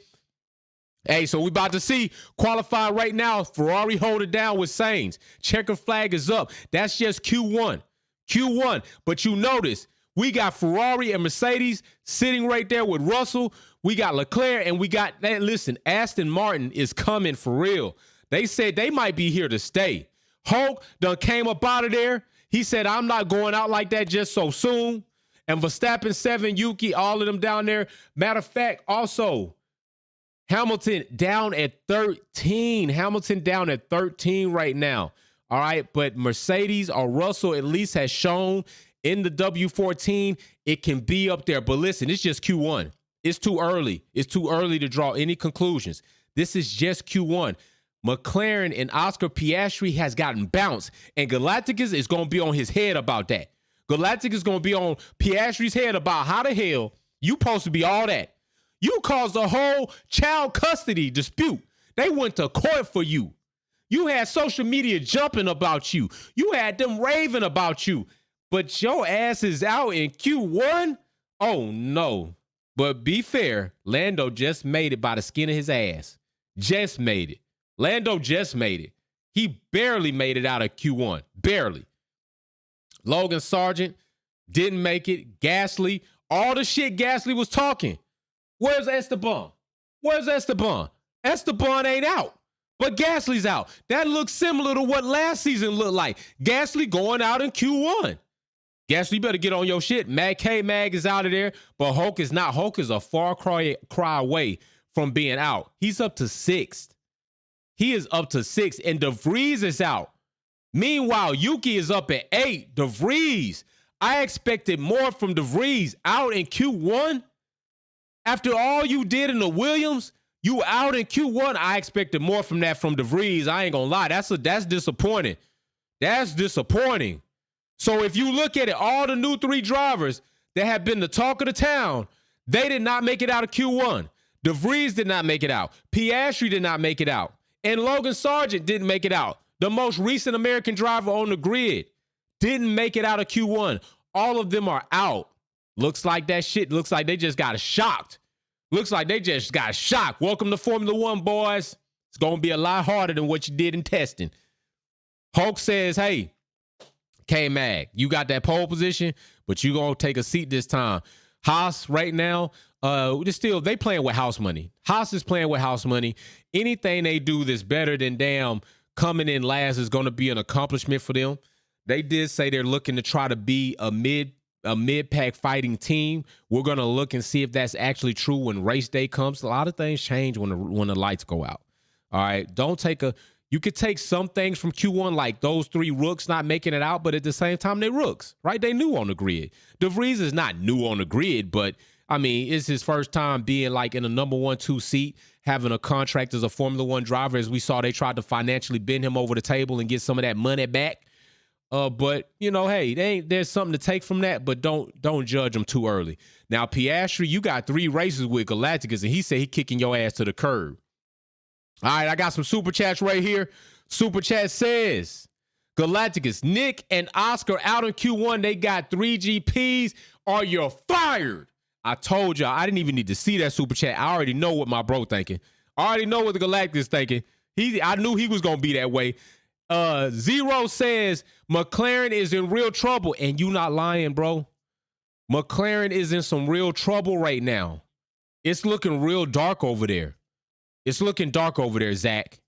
Hey, so we about to see qualify right now. Ferrari hold it down with Sainz. Checker flag is up. That's just Q1. But you notice we got Ferrari and Mercedes sitting right there with Russell. We got Leclerc, and we got that. Listen, Aston Martin is coming for real. They said they might be here to stay. Hulk done came up out of there. He said, I'm not going out like that just so soon. And Verstappen, 7, Yuki, all of them down there. Matter of fact, also, Hamilton down at 13. Hamilton down at 13 right now. All right, but Mercedes or Russell at least has shown in the W14 it can be up there. But listen, it's just Q1. It's too early. It's too early to draw any conclusions. This is just Q1. McLaren and Oscar Piastri has gotten bounced, and Galacticus is going to be on his head about that. Galacticus is going to be on Piastri's head about how the hell you supposed to be all that. You caused a whole child custody dispute. They went to court for you. You had social media jumping about you. You had them raving about you. But your ass is out in Q1? Oh, no. But be fair, Lando just made it by the skin of his ass. Just made it. Lando just made it. He barely made it out of Q1. Barely. Logan Sargent didn't make it. Gasly, all the shit Gasly was talking. Where's Esteban? Esteban ain't out, but Gasly's out. That looks similar to what last season looked like. Gasly going out in Q1. Gasly, you better get on your shit. Mag is out of there, but Hulk is not. Hulk is a far cry away from being out. He's up to 6th. He is up to 6th, and De Vries is out. Meanwhile, Yuki is up at 8. De Vries, I expected more from De Vries out in Q1. After all you did in the Williams, you out in Q1. I expected more from that from De Vries. I ain't gonna lie. That's disappointing. That's disappointing. So if you look at it, all the new 3 drivers that have been the talk of the town, they did not make it out of Q1. De Vries did not make it out. Piastri did not make it out. And Logan Sargent didn't make it out. The most recent American driver on the grid didn't make it out of Q1. All of them are out. Looks like they just got shocked. Welcome to Formula One, boys. It's going to be a lot harder than what you did in testing. Hulk says, hey, K-Mag, you got that pole position, but you going to take a seat this time. Haas right now, they playing with house money. Haas is playing with house money. Anything they do that's better than damn coming in last is going to be an accomplishment for them. They did say they're looking to try to be a mid-pack fighting team. We're going to look and see if that's actually true when race day comes. A lot of things change when the lights go out. All right, you could take some things from Q1, like those 3 rooks not making it out, but at the same time, they rooks, right? They new on the grid. DeVries is not new on the grid, but I mean, it's his first time being like in a number 1, 2 seat, having a contract as a Formula One driver. As we saw, they tried to financially bend him over the table and get some of that money back. But you know, hey, there's something to take from that, but don't judge him too early. Now, Piastri, you got 3 races with Galacticus, and he said he kicking your ass to the curb. All right, I got some super chats right here. Super chat says, Galacticus, Nick and Oscar out in Q1. They got 3 GPs. Are you fired? I told y'all, I didn't even need to see that super chat. I already know what my bro thinking. I already know what the Galacticus thinking. I knew he was going to be that way. Zero says, McLaren is in real trouble. And you not lying, bro. McLaren is in some real trouble right now. It's looking real dark over there. It's looking dark over there, Zach.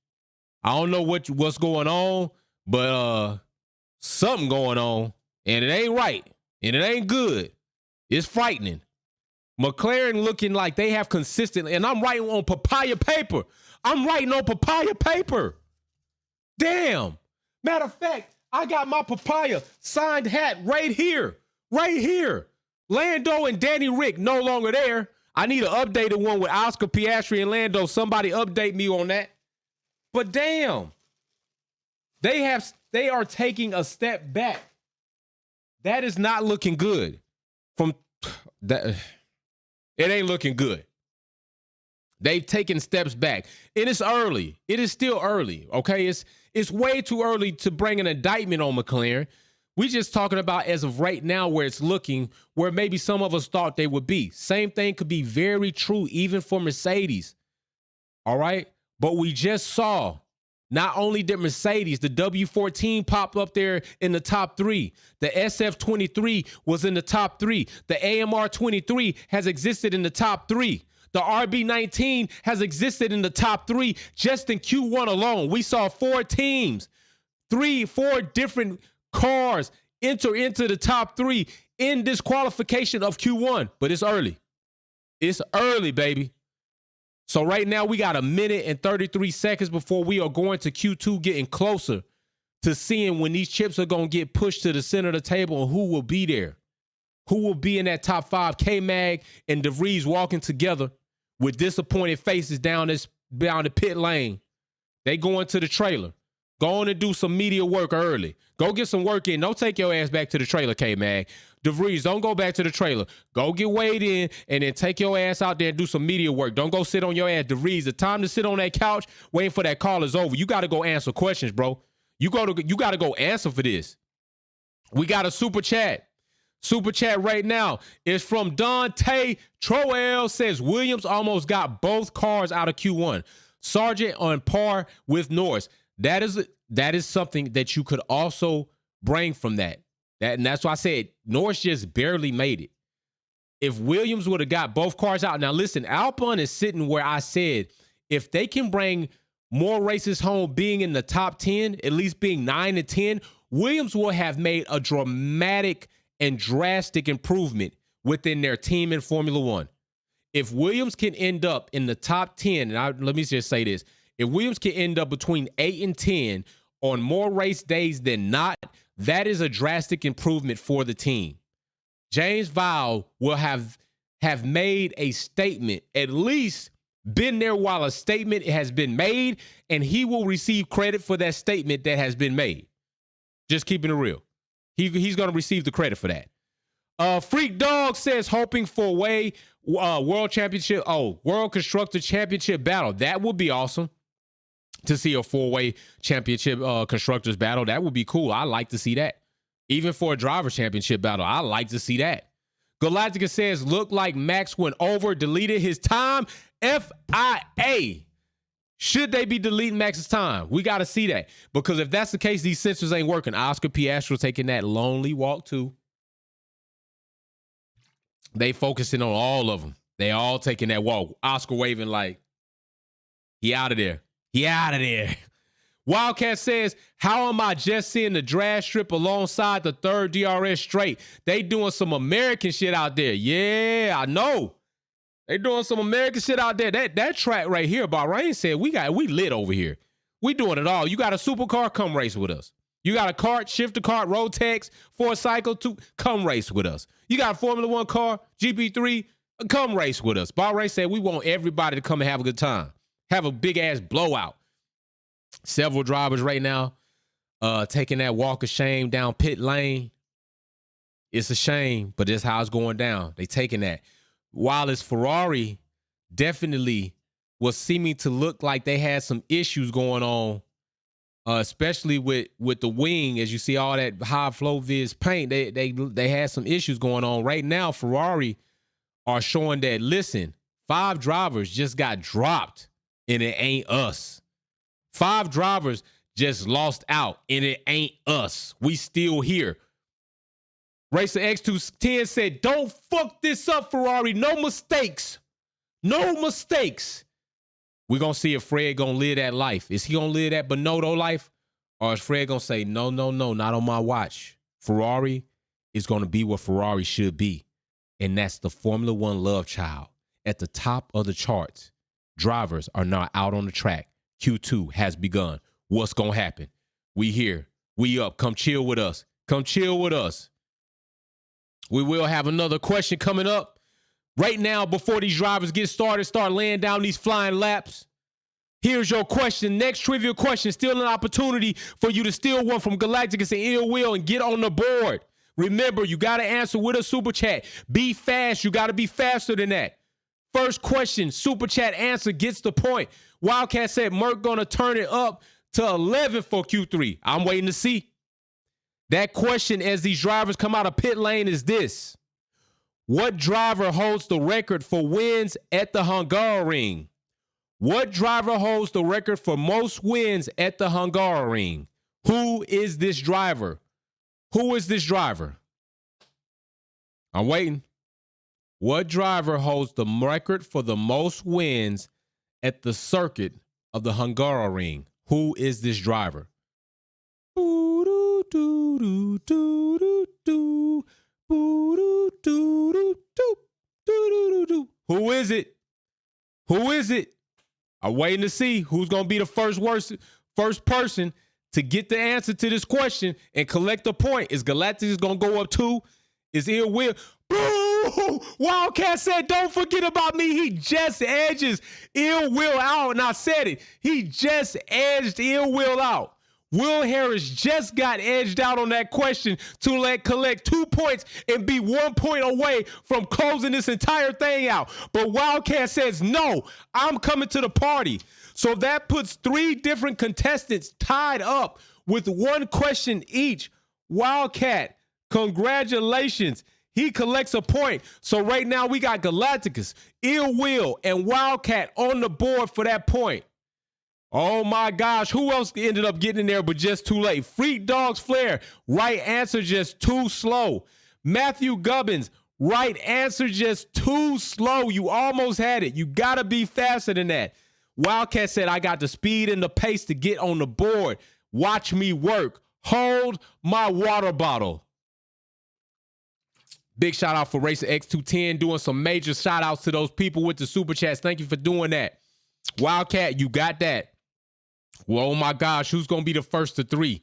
I don't know what's going on, but something going on, and it ain't right, and it ain't good. It's frightening. McLaren looking like they have consistently, and I'm writing on papaya paper. Damn. Matter of fact, I got my papaya signed hat right here. Lando and Danny Rick no longer there. I need an updated one with Oscar, Piastri, and Lando. Somebody update me on that. But damn, they are taking a step back. That is not looking good. From that, it ain't looking good. They've taken steps back. It is early. It is still early. Okay, it's way too early to bring an indictment on McLaren. We just talking about as of right now where it's looking, where maybe some of us thought they would be. Same thing could be very true even for Mercedes. All right? But we just saw not only did Mercedes, the W14 pop up there in the top 3. The SF23 was in the top 3. The AMR23 has existed in the top 3. The RB19 has existed in the top 3 just in Q1 alone. We saw 4 teams, 4 different cars enter into the top 3 in this qualification of Q1, but it's early. It's early, baby. So right now we got 1 minute and 33 seconds before we are going to Q2, getting closer to seeing when these chips are going to get pushed to the center of the table and who will be there. Who will be in that top 5? K-Mag and DeVries walking together with disappointed faces down the pit lane. They go into the trailer. Go on and do some media work early. Go get some work in. Don't take your ass back to the trailer, K-Mag. DeVries, don't go back to the trailer. Go get weighed in and then take your ass out there and do some media work. Don't go sit on your ass. DeVries, the time to sit on that couch waiting for that call is over. You got to go answer questions, bro. You got to go answer for this. We got a super chat. Super chat right now is from Dante Troel. Says Williams almost got both cars out of Q1. Sargent on par with Norris. That is something that you could also bring from that. And that's why I said Norris just barely made it. If Williams would have got both cars out. Now, listen, Albon is sitting where I said if they can bring more races home being in the top 10, at least being 9 and 10, Williams will have made a dramatic and drastic improvement within their team in Formula One. If Williams can end up in the top 10, and let me just say this, if Williams can end up between 8 and 10 on more race days than not, that is a drastic improvement for the team. James Vowell will have made a statement, at least been there while a statement has been made, and he will receive credit for that statement that has been made. Just keeping it real. He's going to receive the credit for that. Freak Dog says, hoping for World Constructor Championship battle. That would be awesome to see a 4-way championship constructors battle. That would be cool. I like to see that. Even for a driver championship battle, I like to see that. Galactica says, look like Max went over, deleted his time. FIA. Should they be deleting Max's time? We got to see that. Because if that's the case, these sensors ain't working. Oscar Piastri taking that lonely walk too. They focusing on all of them. They all taking that walk. Oscar waving like, he out of there. He out of there. Wildcat says, how am I just seeing the drag strip alongside the third DRS straight? They doing some American shit out there. Yeah, I know. They doing some American shit out there. That track right here, Bahrain said, we lit over here. We doing it all. You got a supercar, come race with us. You got a kart, shifter kart, road tax, for a cycle, come race with us. You got a Formula One car, GP3, come race with us. Bahrain said, we want everybody to come and have a good time. Have a big ass blowout. Several drivers right now taking that walk of shame down pit lane. It's a shame, but that's how it's going down. They taking that. While it's Ferrari definitely was seeming to look like they had some issues going on, especially with the wing. As you see all that high flow vis paint, they had some issues going on. Right now, Ferrari are showing that, listen, 5 drivers just got dropped and it ain't us. 5 drivers just lost out and it ain't us. We still here. Racer X210 said, don't fuck this up, Ferrari. No mistakes. No mistakes. We're going to see if Fred going to live that life. Is he going to live that Bonotto life? Or is Fred going to say, no, not on my watch. Ferrari is going to be what Ferrari should be. And that's the Formula One love child. At the top of the charts, drivers are now out on the track. Q2 has begun. What's going to happen? We here. We up. Come chill with us. Come chill with us. We will have another question coming up. Right now, before these drivers get started, start laying down these flying laps. Here's your question. Next trivia question. Still an opportunity for you to steal one from Galacticus and Ill Will and get on the board. Remember, you got to answer with a super chat. Be fast. You got to be faster than that. First question, super chat answer gets the point. Wildcat said Merc going to turn it up to 11 for Q3. I'm waiting to see. That question as these drivers come out of pit lane is this. What driver holds the record for wins at the Hungaroring? What driver holds the record for most wins at the Hungaroring? Who is this driver? Who is this driver? I'm waiting. What driver holds the record for the most wins at the circuit of the Hungaroring? Who is this driver? Who is it? Who is it? I'm waiting to see who's going to be the first person to get the answer to this question and collect a point. Is Galacticus going to go up 2? Is Ill Will? Boo! Wildcat said, don't forget about me. He just edges Ill Will out. And I said it. He just edged Ill Will out. Will Harris just got edged out on that question to collect 2 points and be 1 point away from closing this entire thing out. But Wildcat says, no, I'm coming to the party. So that puts 3 different contestants tied up with 1 question each. Wildcat, congratulations. He collects a point. So right now we got Galacticus, Ill Will, and Wildcat on the board for that point. Oh my gosh, who else ended up getting in there but just too late? Freak Dogs Flair, right answer just too slow. Matthew Gubbins, right answer just too slow. You almost had it. You got to be faster than that. Wildcat said, I got the speed and the pace to get on the board. Watch me work. Hold my water bottle. Big shout out for Racer X210 doing some major shout outs to those people with the super chats. Thank you for doing that. Wildcat, you got that. Well, oh my gosh, who's going to be the first to 3?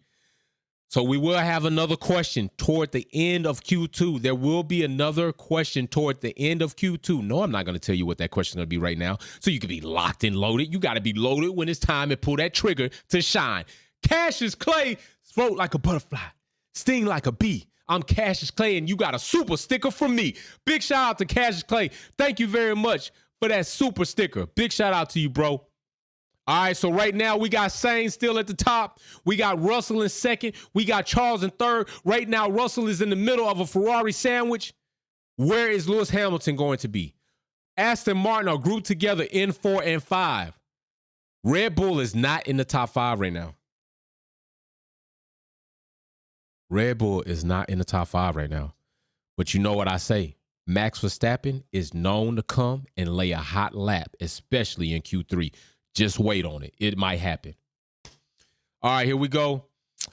So we will have another question toward the end of Q2. There will be another question toward the end of Q2. No, I'm not going to tell you what that question is going to be right now. So you can be locked and loaded. You got to be loaded when it's time and pull that trigger to shine. Cassius Clay, float like a butterfly, sting like a bee. I'm Cassius Clay, and you got a super sticker from me. Big shout out to Cassius Clay. Thank you very much for that super sticker. Big shout out to you, bro. All right, so right now we got Sainz still at the top. We got Russell in second. We got Charles in third. Right now, Russell is in the middle of a Ferrari sandwich. Where is Lewis Hamilton going to be? Aston Martin are grouped together in 4 and 5. Red Bull is not in the top 5 right now. Red Bull is not in the top 5 right now. But you know what I say? Max Verstappen is known to come and lay a hot lap, especially in Q3. Just wait on it. It might happen. All right, here we go.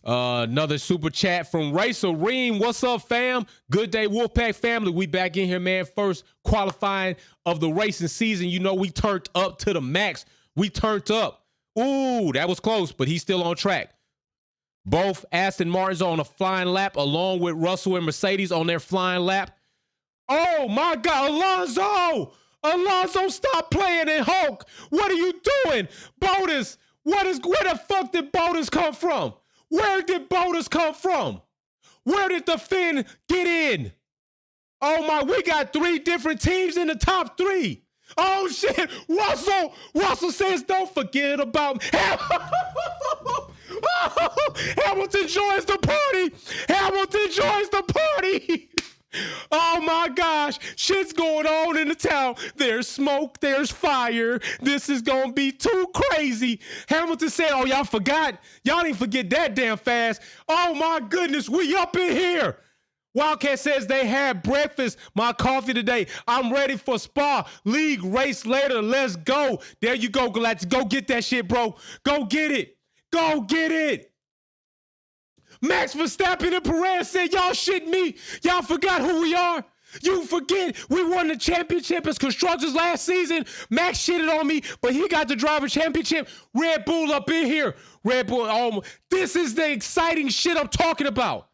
Another super chat from Racer Reem. What's up, fam? Good day, Wolfpack family. We back in here, man. First qualifying of the racing season. You know, we turned up to the max. We turned up. Ooh, that was close, but he's still on track. Both Aston Martins on a flying lap, along with Russell and Mercedes on their flying lap. Oh, my God, Alonso! Alonso, stop playing in Hulk. What are you doing? Bottas, where the fuck did Bottas come from? Where did Bottas come from? Where did the Finn get in? Oh, my, we got 3 different teams in the top 3. Oh, shit. Russell says, don't forget about me. Hamilton joins the party. Hamilton joins the party. Oh my gosh, shit's going on in the town. There's smoke, there's fire. This is gonna be too crazy. Hamilton said, oh, y'all forgot. Y'all didn't forget that damn fast. Oh my goodness, we up in here. Wildcat says they had breakfast, my coffee today. I'm ready for Spa. League race later. Let's go. There you go, Galactus. Go get that shit, bro. Go get it. Go get it. Max Verstappen and Perez said, y'all shitting me. Y'all forgot who we are. You forget we won the championship as constructors last season. Max shitted on me, but he got the driver championship. Red Bull up in here. Red Bull. This is the exciting shit I'm talking about.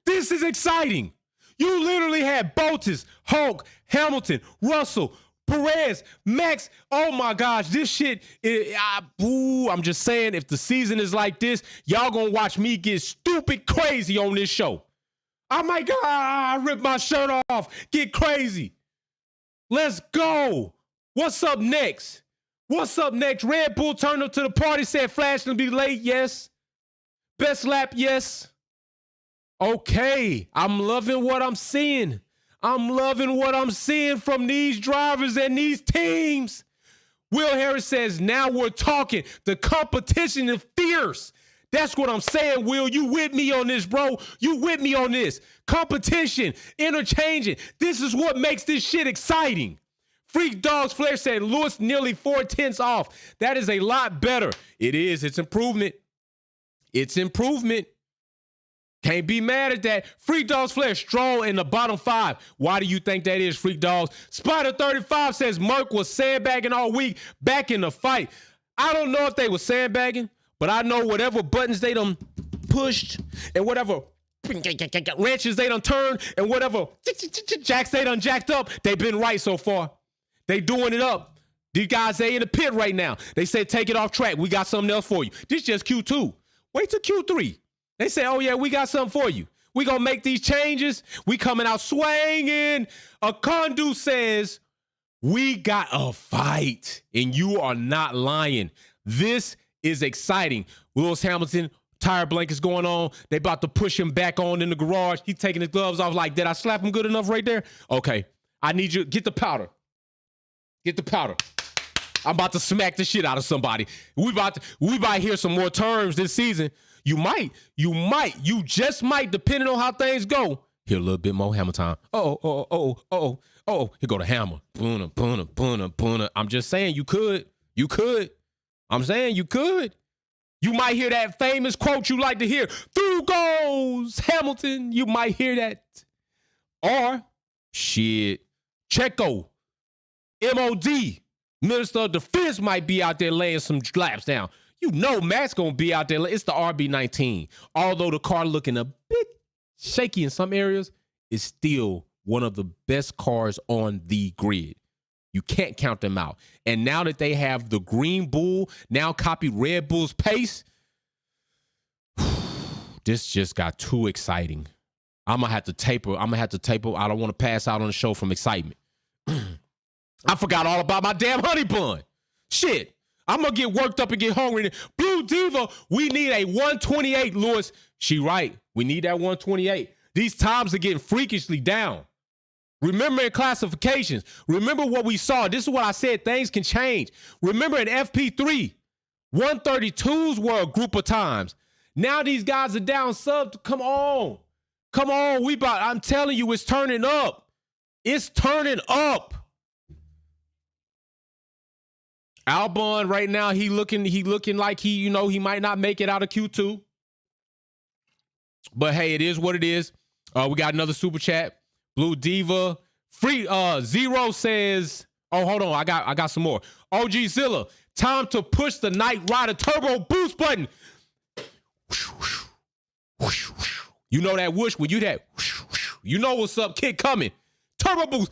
This is exciting. You literally had Bottas, Hulk, Hamilton, Russell, Perez, Max. Oh my gosh, this shit. I'm just saying, if the season is like this, y'all gonna watch me get stupid crazy on this show. Oh my God, rip my shirt off, get crazy. Let's go. What's up next? What's up next? Red Bull turned up to the party, said Flash will be late. Yes. Best lap, yes. Okay, I'm loving what I'm seeing. I'm loving what I'm seeing from these drivers and these teams. Will Harris says, now we're talking. The competition is fierce. That's what I'm saying, Will. You with me on this, bro. You with me on this. Competition, interchanging. This is what makes this shit exciting. Freak Dogs Flair said, Lewis nearly 4/10 off. That is a lot better. It is. It's improvement. It's improvement. Can't be mad at that. Freak Dogs Flair, Stroll in the bottom 5. Why do you think that is, Freak Dogs? Spider 35 says Merck was sandbagging all week, back in the fight. I don't know if they were sandbagging, but I know whatever buttons they done pushed and whatever wrenches they done turned and whatever jacks they done jacked up, they've been right so far. They doing it up. These guys, they in the pit right now. They said, take it off track. We got something else for you. This just Q2. Wait till Q3. They say, oh, yeah, we got something for you. We going to make these changes. We coming out swinging. Akondu says, we got a fight, and you are not lying. This is exciting. Lewis Hamilton, tire blankets going on. They about to push him back on in the garage. He's taking his gloves off like, did I slap him good enough right there? Okay, I need you. Get the powder. Get the powder. I'm about to smack the shit out of somebody. We about to hear some more terms this season. You just might, depending on how things go. Hear a little bit more hammer time. Oh. Here go the hammer. Boona, boona, boona, boona. I'm just saying you could. I'm saying you could. You might hear that famous quote you like to hear. Through goes Hamilton. You might hear that. Or, shit, Checo, MOD, Minister of Defense might be out there laying some laps down. You know Matt's going to be out there. It's the RB19. Although the car looking a bit shaky in some areas, it's still one of the best cars on the grid. You can't count them out. And now that they have the Green Bull, now copy Red Bull's pace, this just got too exciting. I'm going to have to taper. I don't want to pass out on the show from excitement. I forgot all about my damn honey bun. Shit. I'm going to get worked up and get hungry. Blue Diva, we need a 128, Lewis. She right. We need that 128. These times are getting freakishly down. Remember in classifications. Remember what we saw. This is what I said. Things can change. Remember in FP3. 132s were a group of times. Now these guys are down sub. Come on. I'm telling you, it's turning up. It's turning up. Albon right now, he looking like he might not make it out of Q2. But hey, it is what it is. We got another super chat. Blue Diva. Free Zero says, oh, hold on. I got some more. OG Zilla, time to push the Knight Rider turbo boost button. You know that whoosh when you that, you know what's up, kid coming. Turbo boost.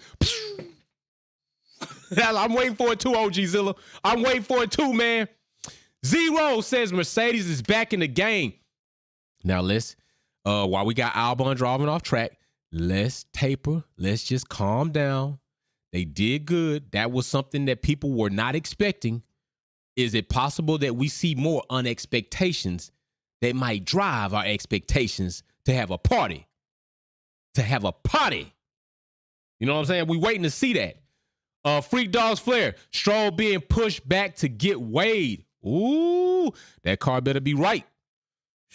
I'm waiting for it too, OG Zilla. I'm waiting for it too, man. Zero says Mercedes is back in the game. Now while we got Albon driving off track, let's taper. Let's just calm down. They did good. That was something that people were not expecting. Is it possible that we see more unexpectations that might drive our expectations to have a party? You know what I'm saying? We waiting to see that. Freak Dogs Flair. Stroll being pushed back to get Wade. Ooh, that car better be right.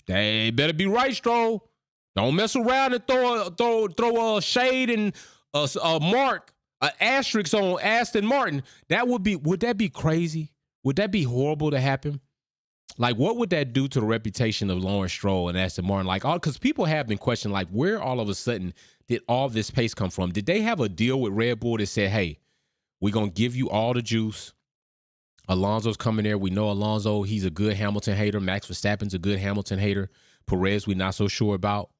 They better be right, Stroll. Don't mess around and throw a shade and a mark, an asterisk on Aston Martin. Would that be crazy? Would that be horrible to happen? Like, what would that do to the reputation of Lawrence Stroll and Aston Martin? Like, because people have been questioning, like, where all of a sudden did all this pace come from? Did they have a deal with Red Bull that said, hey, we're going to give you all the juice. Alonso's coming there. We know Alonso, he's a good Hamilton hater. Max Verstappen's a good Hamilton hater. Perez, we're not so sure about.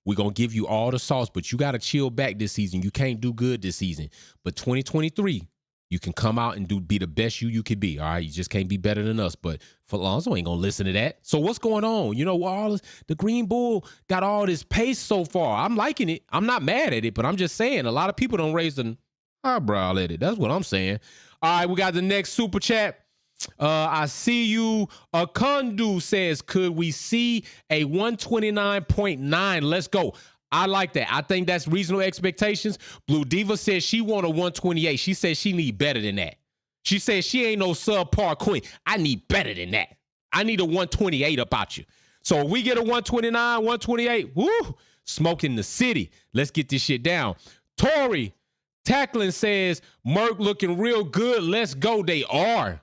We're going to give you all the sauce, but you got to chill back this season. You can't do good this season. But 2023, you can come out and be the best you could be, all right? You just can't be better than us. But Alonso ain't going to listen to that. So what's going on? You know, the Green Bull got all this pace so far. I'm liking it. I'm not mad at it, but I'm just saying a lot of people don't raise an eyebrow at it. That's what I'm saying. All right, we got the next super chat. I see you. Akundu says, could we see a 129.9? Let's go. I like that. I think that's reasonable expectations. Blue Diva says she want a 128. She says she need better than that. She says she ain't no subpar queen. I need better than that. I need a 128 about you. So if we get a 129, 128, woo, smoking the city. Let's get this shit down. Tori Tackling says, Merc looking real good. Let's go. They are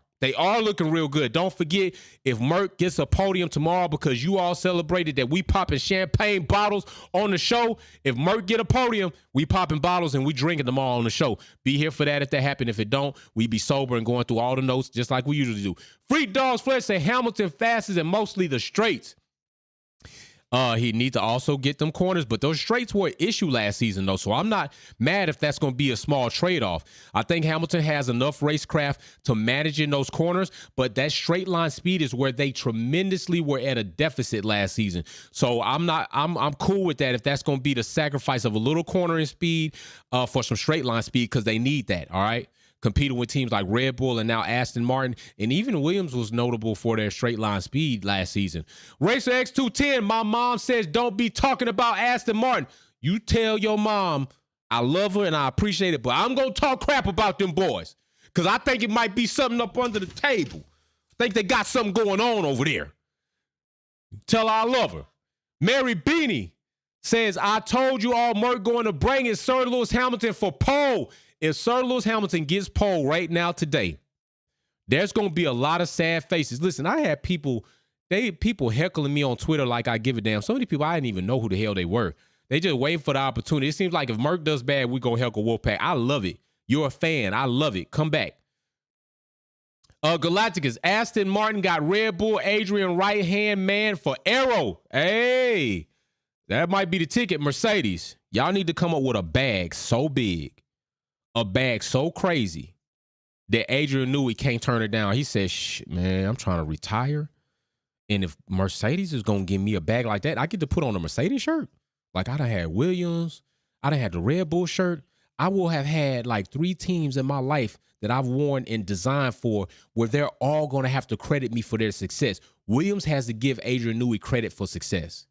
looking real good. Don't forget, if Merc gets a podium tomorrow because you all celebrated that we popping champagne bottles on the show, if Merc get a podium, we popping bottles and we drinking them all on the show. Be here for that if that happen. If it don't, we be sober and going through all the notes just like we usually do. Freak Dogs Flesh say Hamilton fastest and mostly the straights. He needs to also get them corners, but those straights were an issue last season, though, so I'm not mad if that's going to be a small trade-off. I think Hamilton has enough racecraft to manage in those corners, but that straight line speed is where they tremendously were at a deficit last season. So I'm cool with that if that's going to be the sacrifice of a little cornering speed for some straight line speed, because they need that, all right? Competing with teams like Red Bull and now Aston Martin, and even Williams was notable for their straight line speed last season. Racer X210, my mom says don't be talking about Aston Martin. You tell your mom I love her and I appreciate it, but I'm going to talk crap about them boys because I think it might be something up under the table. I think they got something going on over there. Tell her I love her. Mary Beanie says, I told you all Merc going to bring in Sir Lewis Hamilton for pole. If Sir Lewis Hamilton gets pole right now today, there's going to be a lot of sad faces. Listen, I had people heckling me on Twitter like I give a damn. So many people, I didn't even know who the hell they were. They just wait for the opportunity. It seems like if Merc does bad, we go heckle Wolfpack. I love it. You're a fan. I love it. Come back. Galacticus, Aston Martin got Red Bull, Adrian right-hand man for Arrow. Hey, that might be the ticket. Mercedes, y'all need to come up with a bag so big. A bag so crazy that Adrian knew he can't turn it down. He said, shit, man, I'm trying to retire. And if Mercedes is going to give me a bag like that, I get to put on a Mercedes shirt. Like I done had Williams. I done had the Red Bull shirt. I will have had like 3 teams in my life that I've worn and designed for where they're all going to have to credit me for their success. Williams has to give Adrian Newey credit for success.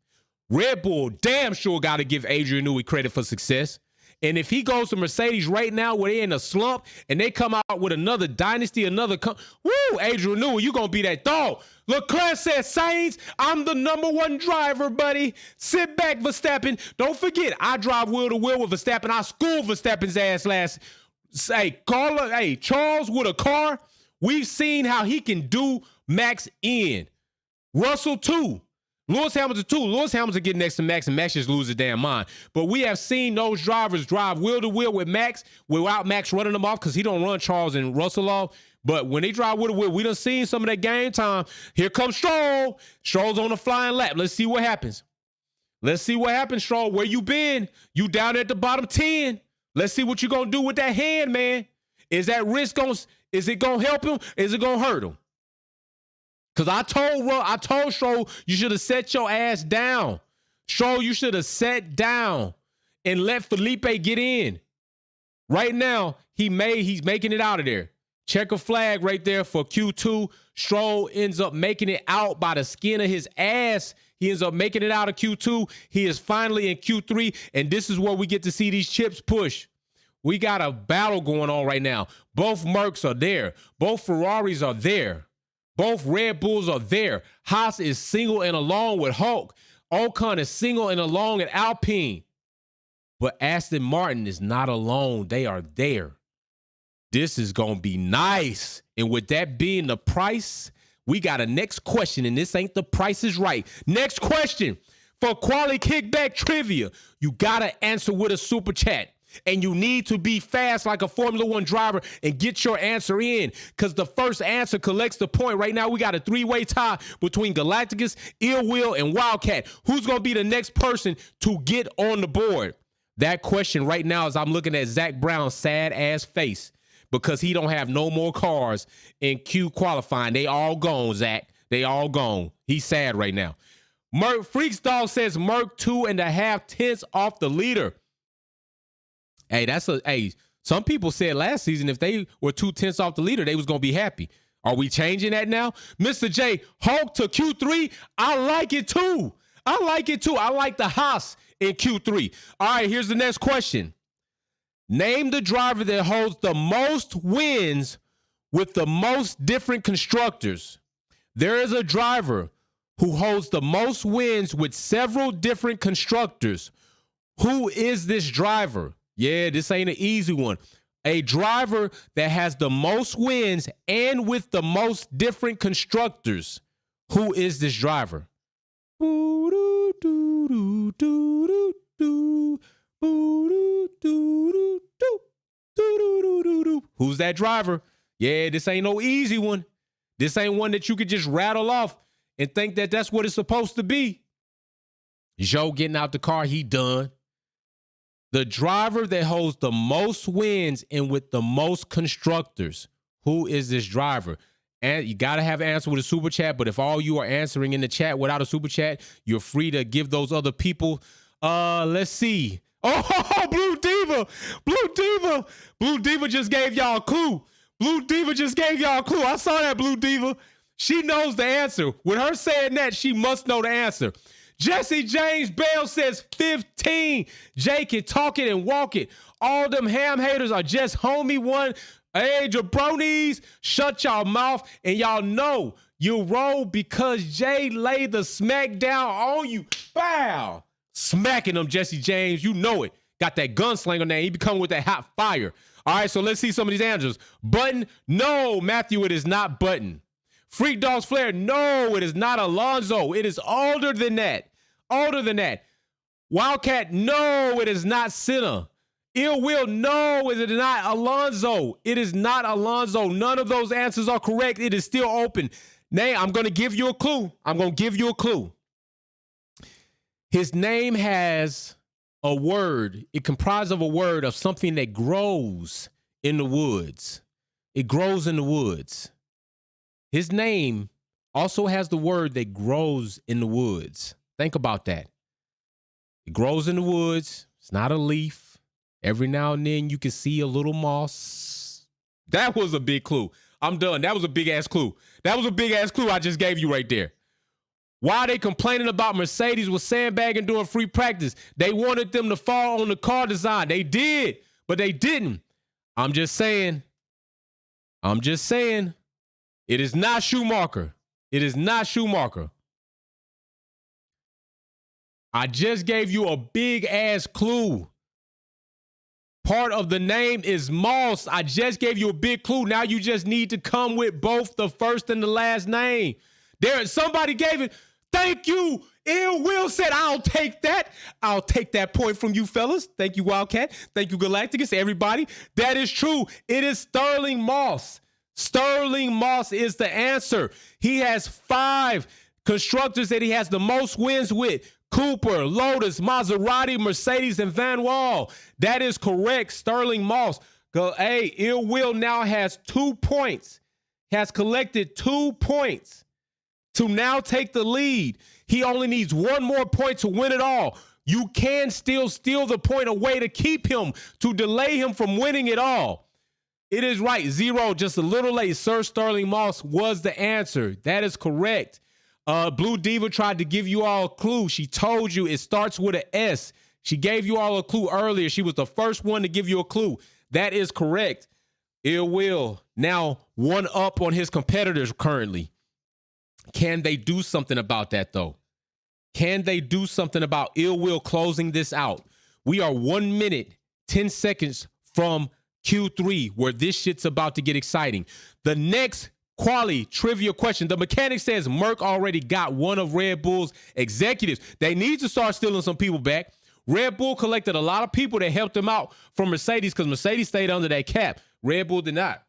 Red Bull damn sure got to give Adrian Newey credit for success. And if he goes to Mercedes right now where they're in a slump and they come out with another dynasty, Adrian Newell, you're going to be that dog. Leclerc says, Sainz, I'm the number 1 driver, buddy. Sit back, Verstappen. Don't forget, I drive wheel to wheel with Verstappen. I schooled Verstappen's ass last. Charles with a car. We've seen how he can do Max in. Russell too. Lewis Hamilton too. Lewis Hamilton getting next to Max and Max just loses his damn mind. But we have seen those drivers drive wheel to wheel with Max without Max running them off because he don't run Charles and Russell off. But when they drive wheel to wheel, we done seen some of that game time. Here comes Stroll. Stroll's on the flying lap. Let's see what happens. Let's see what happens, Stroll. Where you been? You down at the bottom 10. Let's see what you're going to do with that hand, man. Is that risk is it going to help him? Is it going to hurt him? Because I told Stroll, you should have set your ass down. Stroll, you should have sat down and let Felipe get in. Right now, he's making it out of there. Checker flag right there for Q2. Stroll ends up making it out by the skin of his ass. He ends up making it out of Q2. He is finally in Q3, and this is where we get to see these chips push. We got a battle going on right now. Both Mercs are there. Both Ferraris are there. Both Red Bulls are there. Haas is single and along with Hulk. Ocon is single and along at Alpine. But Aston Martin is not alone. They are there. This is going to be nice. And with that being the price, we got a next question, and this ain't the Price is Right. Next question for Quality Kickback Trivia. You got to answer with a super chat. And you need to be fast like a Formula One driver and get your answer in because the first answer collects the point. Right now, we got a 3-way tie between Galacticus, Ill Will, and Wildcat. Who's going to be the next person to get on the board? That question right now is I'm looking at Zach Brown's sad-ass face because he don't have no more cars in Q qualifying. They all gone, Zach. They all gone. He's sad right now. Merc Freaks Dog says Merc 2.5 tenths off the leader. Hey, some people said last season if they were 2 tenths off the leader, they was going to be happy. Are we changing that now? Mr. J, Hulk to Q3. I like it too. I like the Haas in Q3. All right, here's the next question. Name the driver that holds the most wins with the most different constructors. There is a driver who holds the most wins with several different constructors. Who is this driver? Yeah, this ain't an easy one. A driver that has the most wins and with the most different constructors. Who is this driver? Who's that driver? Yeah, this ain't no easy one. This ain't one that you could just rattle off and think that that's what it's supposed to be. Joe getting out the car, he done. The driver that holds the most wins and with the most constructors. Who is this driver? And you got to have an answer with a super chat. But if all you are answering in the chat without a super chat, you're free to give those other people. Let's see. Oh, Blue Diva. Blue Diva just gave y'all a clue. I saw that, Blue Diva. She knows the answer. With her saying that, she must know the answer. Jesse James Bell says 15. Jay can talk it and walk it. All them ham haters are just homie one. Hey, jabronis, shut y'all mouth. And y'all know you roll because Jay laid the smack down on you. Bow. Smacking them, Jesse James. You know it. Got that gunslinger name. He be coming with that hot fire. All right, so let's see some of these answers. Button. No, Matthew, it is not Button. Freak Dogs Flair. No, it is not Alonso. It is older than that. Wildcat. No, it is not Senna. Ill Will. No, it is not Alonso. It is not Alonso. None of those answers are correct. It is still open. Nay, I'm going to give you a clue. His name has a word. It comprises of a word of something that grows in the woods. It grows in the woods. His name also has the word that grows in the woods. Think about that. It grows in the woods. It's not a leaf. Every now and then you can see a little moss. That was a big clue. I'm done. That was a big ass clue. I just gave you right there. Why are they complaining about Mercedes with sandbagging during free practice? They wanted them to fall on the car design. They did, but they didn't. I'm just saying. It is not Schumacher. It is not Schumacher. I just gave you a big ass clue. Part of the name is Moss. I just gave you a big clue. Now you just need to come with both the first and the last name. Somebody gave it. Thank you. Ill Will said, I'll take that. I'll take that point from you fellas. Thank you, Wildcat. Thank you, Galacticus. Everybody. That is true. It is Sterling Moss. Sterling Moss is the answer. He has 5 constructors that he has the most wins with. Cooper, Lotus, Maserati, Mercedes, and Van Wall. That is correct. Sterling Moss. Hey, Ill Will now has 2 points. Has collected 2 points to now take the lead. He only needs 1 more point to win it all. You can still steal the point away to keep him, to delay him from winning it all. It is right. 0, just a little late. Sir Sterling Moss was the answer. That is correct. Blue Diva tried to give you all a clue. She told you it starts with an S. She gave you all a clue earlier. She was the first one to give you a clue. That is correct. Ill Will now 1 up on his competitors currently. Can they do something about that, though? Can they do something about Ill Will closing this out? We are 1 minute, 10 seconds from Q3, where this shit's about to get exciting. The next quali trivia question. The mechanic says Merck already got one of Red Bull's executives. They need to start stealing some people back. Red Bull collected a lot of people that helped them out from Mercedes because Mercedes stayed under that cap. Red Bull did not.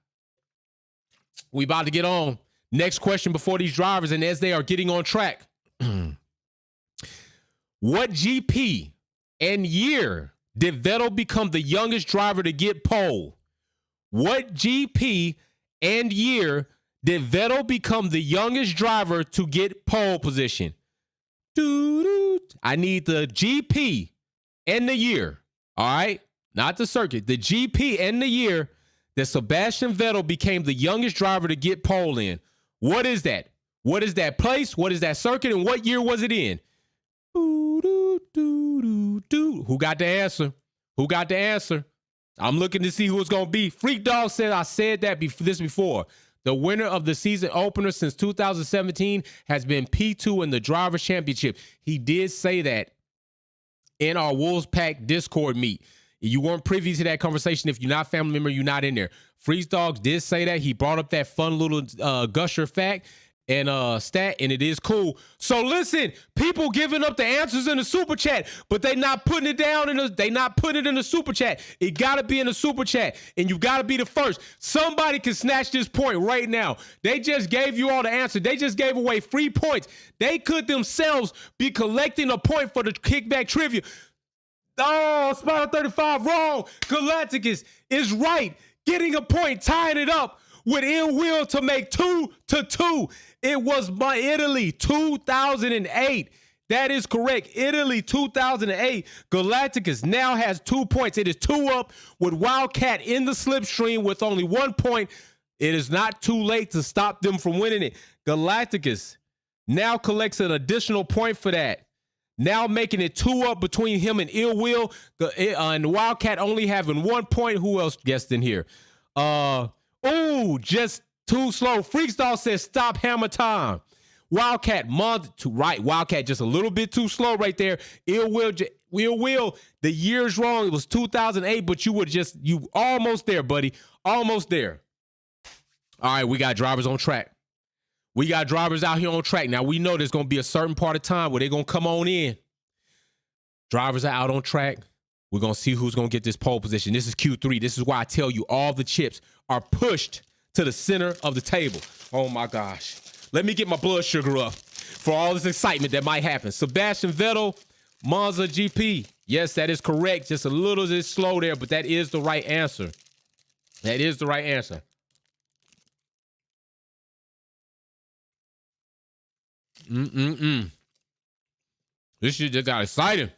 We about to get on. Next question before these drivers, and as they are getting on track. What GP and year did Vettel become the youngest driver to get pole? What GP and year did Vettel become the youngest driver to get pole position? I need the GP and the year. All right? Not the circuit. The GP and the year that Sebastian Vettel became the youngest driver to get pole in. What is that? What is that place? What is that circuit? And what year was it in? Who got the answer? Who got the answer? I'm looking to see who it's going to be. Freak Dog said I said that this before. The winner of the season opener since 2017 has been P2 in the Drivers' Championship. He did say that in our Wolves Pack Discord meet. You weren't privy to that conversation. If you're not a family member, you're not in there. Freeze Dogs did say that. He brought up that fun little gusher fact and stat, and it is cool. So listen, people giving up the answers in the super chat, but they not putting it down they not putting it in the super chat. It gotta be in the super chat, and you gotta be the first. Somebody can snatch this point right now. They just gave you all the answer. They just gave away free points. They could themselves be collecting a point for the kickback trivia. Oh, Spiral 35 wrong. Galacticus is right. Getting a point, tying it up with Ill Will to make 2-2. It was by Italy, 2008. That is correct. Italy, 2008. Galacticus now has 2 points. It is 2 up with Wildcat in the slipstream with only 1 point. It is not too late to stop them from winning it. Galacticus now collects an additional point for that. Now making it 2 up between him and Ill Will. And Wildcat only having 1 point. Who else guessed in here? Just too slow. Freakstall says stop hammer time. Wildcat, Wildcat just a little bit too slow right there. Ill Will, the year's wrong. It was 2008, but you almost there, buddy. Almost there. All right, we got drivers on track. We got drivers out here on track. Now, we know there's going to be a certain part of time where they're going to come on in. Drivers are out on track. We're going to see who's going to get this pole position. This is Q3. This is why I tell you all the chips are pushed to the center of the table. Oh, my gosh. Let me get my blood sugar up for all this excitement that might happen. Sebastian Vettel, Monza GP. Yes, that is correct. Just a little bit slow there, but that is the right answer. That is the right answer. This shit just got exciting.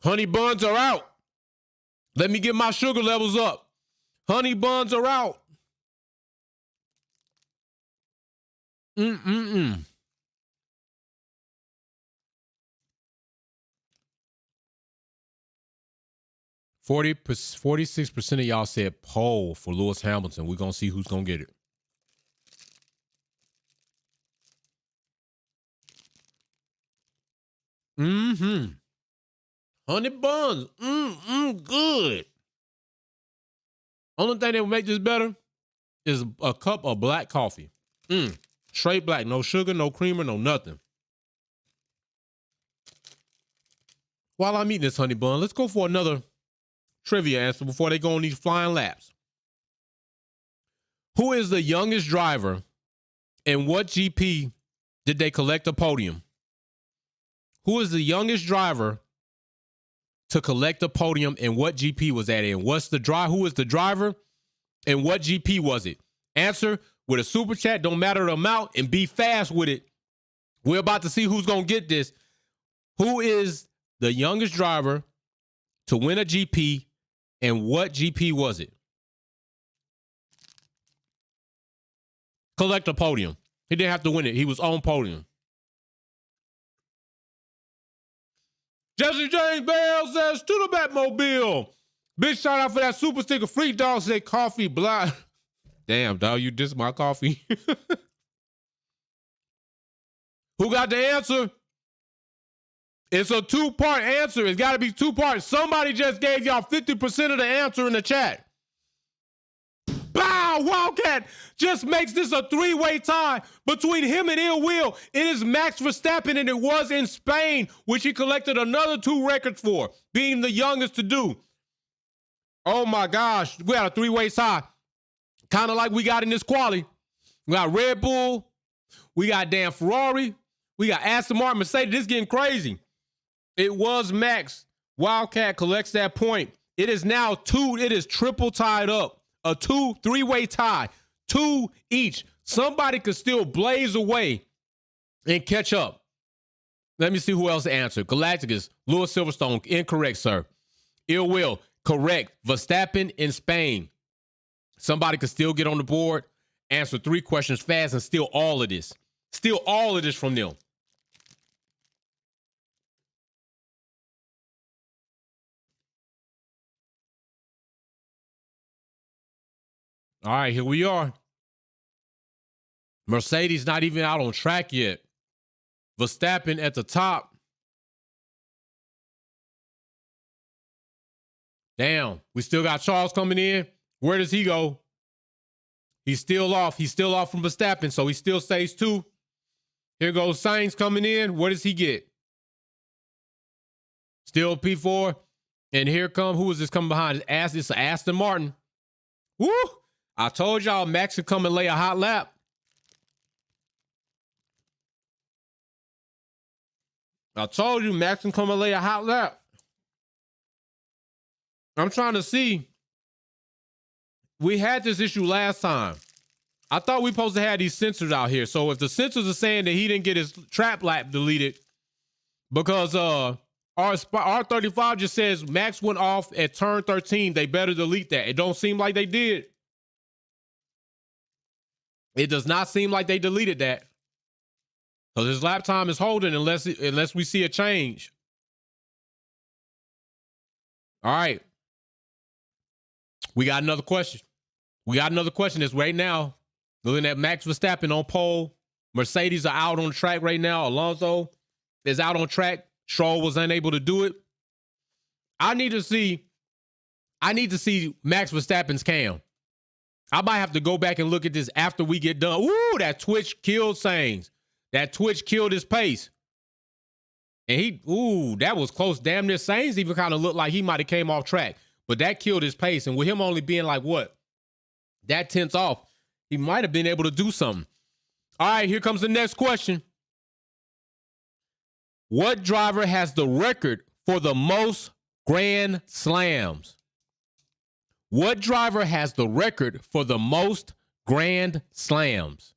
Honey buns are out. Let me get my sugar levels up. Honey buns are out. 46% of y'all said pole for Lewis Hamilton. We're going to see who's going to get it. Honey buns. Good. Only thing that will make this better is a cup of black coffee. Straight black. No sugar, no creamer, no nothing. While I'm eating this honey bun, let's go for another trivia answer before they go on these flying laps. Who is the youngest driver and what GP did they collect a podium? Who is the youngest driver to collect a podium and what GP was that in? Who is the driver and what GP was it? Answer with a super chat, don't matter the amount, and be fast with it. We're about to see who's going to get this. Who is the youngest driver to win a GP and what GP was it? Collect a podium. He didn't have to win it. He was on podium. Jesse James Bell says, to the Batmobile. Big shout out for that super sticker. Freak Dog said coffee black. Damn, dog, you dissed my coffee. Who got the answer? It's a two-part answer. It's got to be two parts. Somebody just gave y'all 50% of the answer in the chat. Bow! Wildcat just makes this a three-way tie between him and Ill Will. It is Max Verstappen, and it was in Spain, which he collected another 2 records for, being the youngest to do. Oh, my gosh. We got a three-way tie. Kind of like we got in this quali. We got Red Bull. We got damn Ferrari. We got Aston Martin, Mercedes. This is getting crazy. It was Max. Wildcat collects that point. It is now 2. It is triple tied up. A 3-way tie. 2 each. Somebody could still blaze away and catch up. Let me see who else answered. Galacticus. Lewis Silverstone. Incorrect, sir. Ill Will. Correct. Verstappen in Spain. Somebody could still get on the board, answer 3 questions fast, and steal all of this. Steal all of this from them. All right, here we are. Mercedes not even out on track yet. Verstappen at the top. Damn, we still got Charles coming in. Where does he go? He's still off. He's still off from Verstappen, so he still stays 2. Here goes Sainz coming in. What does he get? Still P4. And here come, who is this coming behind? It's Aston Martin. Woo! I told y'all Max could come and lay a hot lap. I told you Max can come and lay a hot lap. I'm trying to see. We had this issue last time. I thought we supposed to have these sensors out here. So if the sensors are saying that he didn't get his trap lap deleted because R35 just says Max went off at turn 13, they better delete that. It don't seem like they did. It does not seem like they deleted that. Because his lap time is holding unless we see a change. All right. We got another question. That's right now. Looking at Max Verstappen on pole. Mercedes are out on the track right now. Alonso is out on track. Stroll was unable to do it. I need to see Max Verstappen's cam. I might have to go back and look at this after we get done. Ooh, that twitch killed Sainz. That twitch killed his pace. And that was close. Damn near Sainz even kind of looked like he might have came off track. But that killed his pace. And with him only being like, that tenths off, he might have been able to do something. All right, here comes the next question. What driver has the record for the most Grand Slams? What driver has the record for the most Grand Slams?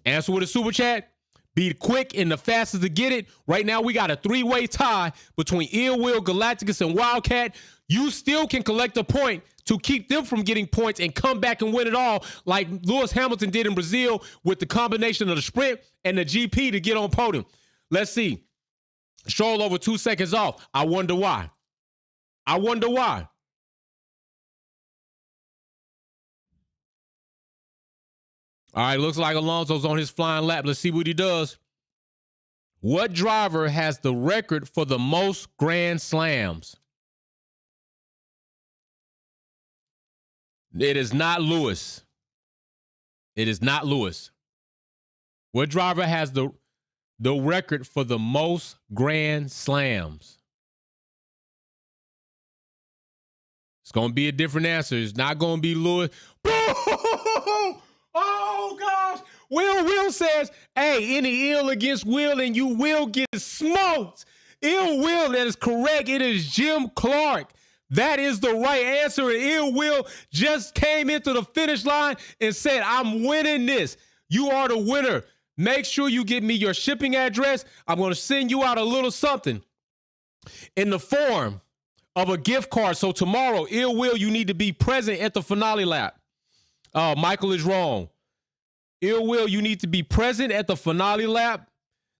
Answer with a super chat. Be quick and the fastest to get it. Right now, we got a 3-way tie between Ill Will, Galacticus, and Wildcat. You still can collect a point to keep them from getting points and come back and win it all like Lewis Hamilton did in Brazil with the combination of the sprint and the GP to get on podium. Let's see. Stroll over 2 seconds off. I wonder why. I wonder why. All right, looks like Alonso's on his flying lap. Let's see what he does. What driver has the record for the most Grand Slams? It is not Lewis. It is not Lewis. What driver has the record for the most Grand Slams? It's going to be a different answer. It's not going to be Lewis. Oh, gosh. Will says, hey, any ill against Will and you will get smoked. Ill Will, that is correct. It is Jim Clark. That is the right answer. And Ill Will just came into the finish line and said, I'm winning this. You are the winner. Make sure you give me your shipping address. I'm going to send you out a little something in the form of a gift card. So tomorrow, Ill Will, you need to be present at the finale lap. Michael is wrong. Ill Will, you need to be present at the finale lap.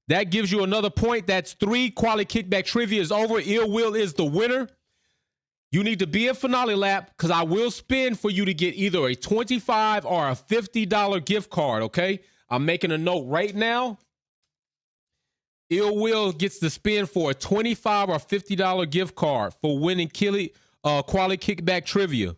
That gives you another point. That's 3. Quality kickback trivia is over. Ill Will is the winner. You need to be at finale lap because I will spin for you to get either a $25 or a $50 gift card, okay? I'm making a note right now. Ill Will gets the spin for a $25 or $50 gift card for winning quality kickback trivia.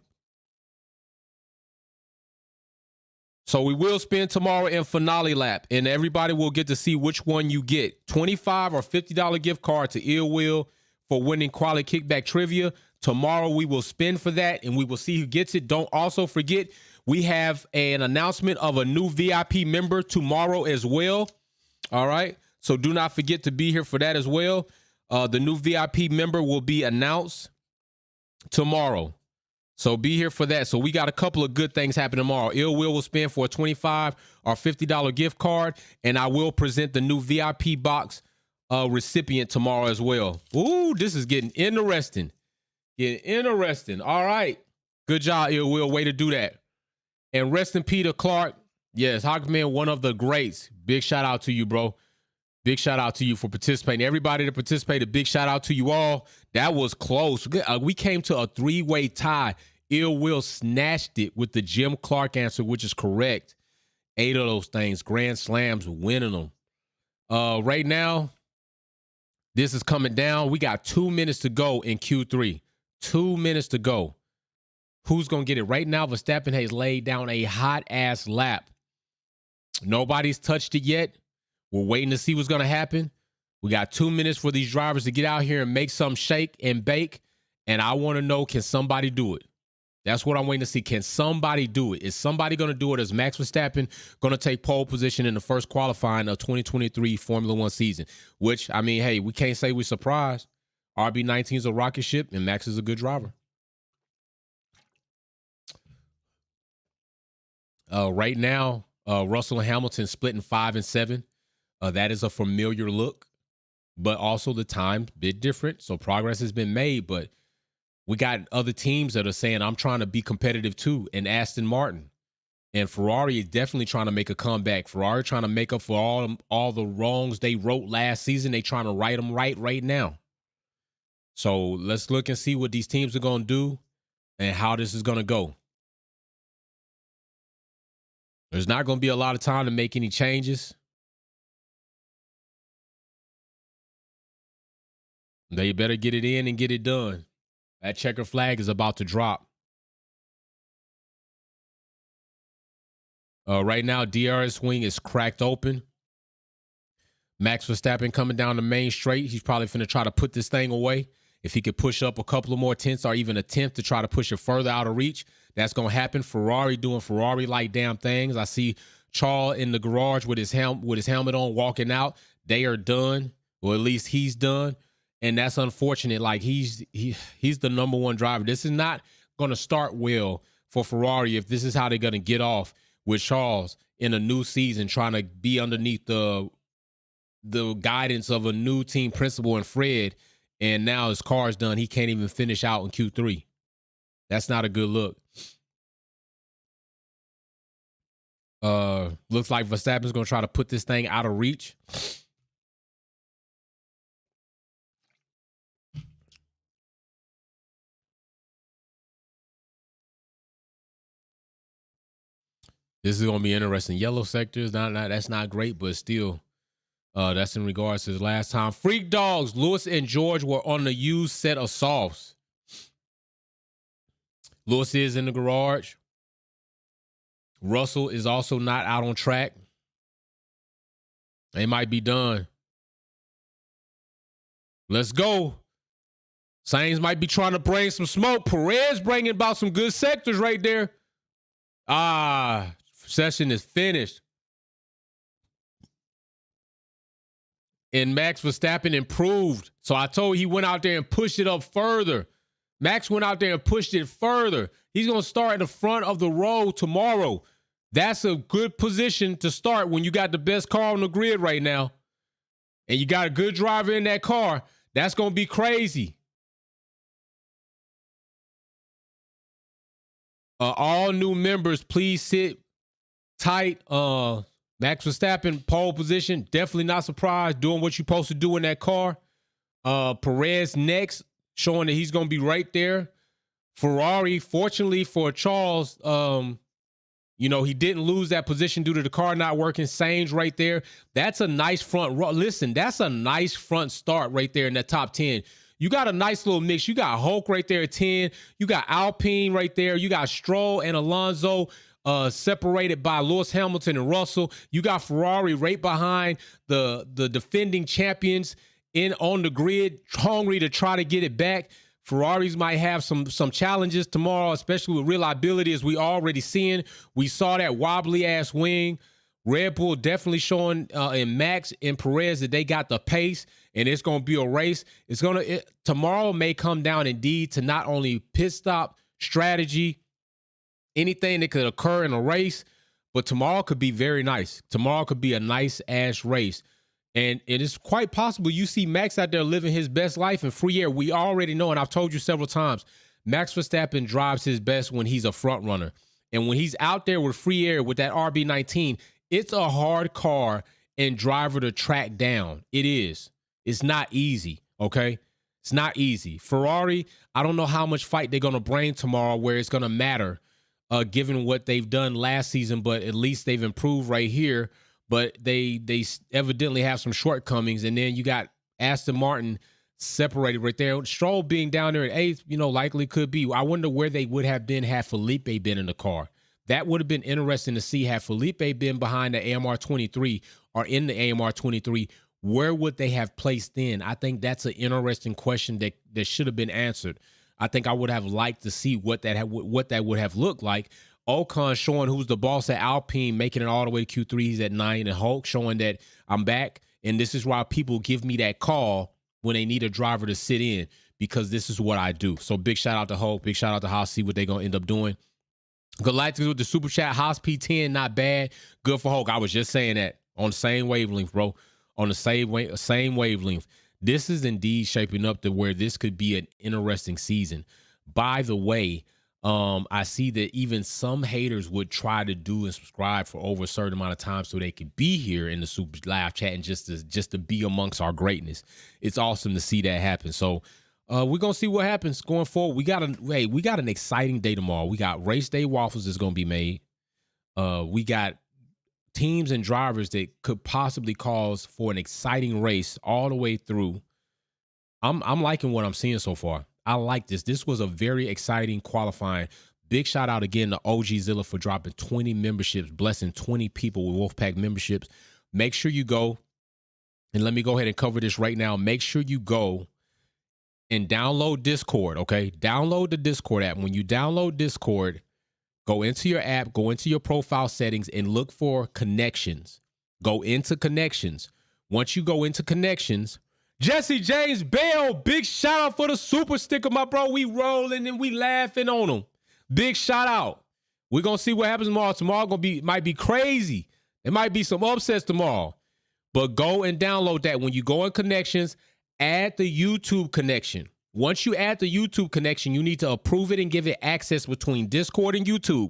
So we will spin tomorrow in finale lap, and everybody will get to see which one you get. $25 or $50 gift card to Ill Will for winning quality kickback trivia. Tomorrow we will spin for that, and we will see who gets it. Don't also forget, we have an announcement of a new VIP member tomorrow as well. All right? So do not forget to be here for that as well. The new VIP member will be announced tomorrow. So be here for that. So we got a couple of good things happening tomorrow. Ill Will spin for a $25 or $50 gift card, and I will present the new VIP box recipient tomorrow as well. Ooh, this is getting interesting. Getting interesting. All right. Good job, Ill Will. Way to do that. And rest in Peter Clark. Yes, Hawkman, one of the greats. Big shout out to you, bro. Big shout out to you for participating. Everybody that participated, big shout out to you all. That was close. We came to a 3-way tie. Ill Will snatched it with the Jim Clark answer, which is correct. 8 of those things, Grand Slams, winning them. Right now, this is coming down. We got 2 minutes to go in Q3. 2 minutes to go. Who's going to get it? Right now, Verstappen has laid down a hot-ass lap. Nobody's touched it yet. We're waiting to see what's going to happen. We got 2 minutes for these drivers to get out here and make some shake and bake. And I want to know, can somebody do it? That's what I'm waiting to see. Can somebody do it? Is somebody going to do it? Is Max Verstappen going to take pole position in the first qualifying of 2023 Formula One season? Which, I mean, hey, we can't say we're surprised. RB19 is a rocket ship, and Max is a good driver. Right now, Russell and Hamilton splitting 5 and 7. That is a familiar look, but also the time's a bit different. So progress has been made, but we got other teams that are saying, I'm trying to be competitive too. And Aston Martin and Ferrari is definitely trying to make a comeback. Ferrari trying to make up for all the wrongs they wrote last season. They trying to right them right now. So let's look and see what these teams are going to do and how this is going to go. There's not going to be a lot of time to make any changes. They better get it in and get it done. That checker flag is about to drop. Right now, DRS wing is cracked open. Max Verstappen coming down the main straight. He's probably finna try to put this thing away. If he could push up a couple of more tenths or even attempt to try to push it further out of reach, that's going to happen. Ferrari doing Ferrari-like damn things. I see Charles in the garage with his helmet on walking out. They are done, or at least he's done. And that's unfortunate. Like he's the number one driver. This is not going to start well for Ferrari if this is how they're going to get off with Charles in a new season, trying to be underneath the guidance of a new team principal and Fred. And now his car's done. He can't even finish out in Q3. That's not a good look. Looks like Verstappen's going to try to put this thing out of reach. This is going to be interesting. Yellow sectors, that's not great, but still, that's in regards to the last time. Freak Dogs, Lewis and George were on the used set of softs. Lewis is in the garage. Russell is also not out on track. They might be done. Let's go. Sainz might be trying to bring some smoke. Perez bringing about some good sectors right there. Session is finished. And Max Verstappen improved. So I told you he went out there and pushed it up further. Max went out there and pushed it further. He's going to start in the front of the row tomorrow. That's a good position to start when you got the best car on the grid right now. And you got a good driver in that car. That's going to be crazy. All new members, please sit tight. Max Verstappen, pole position. Definitely not surprised. Doing what you're supposed to do in that car. Perez next, showing that he's going to be right there. Ferrari, fortunately for Charles, he didn't lose that position due to the car not working. Sainz right there. That's a nice front row. Listen, that's a nice front start right there in that top 10. You got a nice little mix. You got Hulk right there at 10. You got Alpine right there. You got Stroll and Alonso separated by Lewis Hamilton and Russell. You got Ferrari right behind the defending champions on the grid, hungry to try to get it back. Ferraris might have some challenges tomorrow, especially with reliability, as we already seeing. We saw that wobbly ass wing. Red Bull definitely showing in Max and Perez that they got the pace, and it's going to be a race. Tomorrow may come down indeed to not only pit stop strategy, anything that could occur in a race, but tomorrow could be very nice. Tomorrow could be a nice ass race. And it is quite possible you see Max out there living his best life in free air. We already know, and I've told you several times, Max Verstappen drives his best when he's a front runner. And when he's out there with free air with that RB19, it's a hard car and driver to track down. It is. It's not easy, okay? It's not easy. Ferrari, I don't know how much fight they're going to bring tomorrow where it's going to matter given what they've done last season, but at least they've improved right here. But they evidently have some shortcomings. And then you got Aston Martin separated right there. Stroll being down there at 8th, likely could be. I wonder where they would have been had Felipe been in the car. That would have been interesting to see. Had Felipe been behind the AMR 23 or in the AMR 23, where would they have placed in? I think that's an interesting question that should have been answered. I think I would have liked to see what that would have looked like. Ocon showing who's the boss at Alpine, making it all the way to Q3. He's at 9. And Hulk showing that I'm back. And this is why people give me that call when they need a driver to sit in, because this is what I do. So big shout out to Hulk. Big shout out to Haas. See what they're going to end up doing. Galactic with the super chat. Haas P10, not bad. Good for Hulk. I was just saying that on the same wavelength, bro. On the same wavelength. This is indeed shaping up to where this could be an interesting season. By the way, I see that even some haters would try to do and subscribe for over a certain amount of time so they could be here in the super live chat and just to be amongst our greatness. It's awesome to see that happen. So we're gonna see what happens going forward. We got an exciting day tomorrow. We got race day waffles that's gonna be made. We got teams and drivers that could possibly cause for an exciting race all the way through. I'm liking what I'm seeing so far. I like this. This was a very exciting qualifying. Big shout out again to OG Zilla for dropping 20 memberships, blessing 20 people with Wolfpack memberships. Make sure you go, and let me go ahead and cover this right now. Make sure you go and download Discord, okay? Download the Discord app. When you download Discord, go into your app, go into your profile settings, and look for connections. Go into connections. Once you go into connections, Jesse James Bell, big shout out for the super sticker, my bro. We rolling and we laughing on him. Big shout out. We're going to see what happens tomorrow. Tomorrow might be crazy. There might be some upsets tomorrow. But go and download that. When you go in connections, add the YouTube connection. Once you add the YouTube connection, you need to approve it and give it access between Discord and YouTube.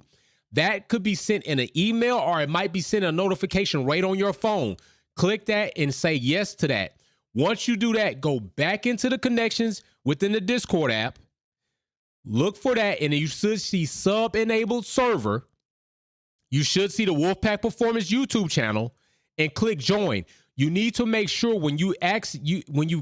That could be sent in an email, or it might be sent a notification right on your phone. Click that and say yes to that. Once you do that, go back into the connections within the Discord app. Look for that, and you should see sub-enabled server. you should see the Wolfpack Performance YouTube channel and click join. You need to make sure when you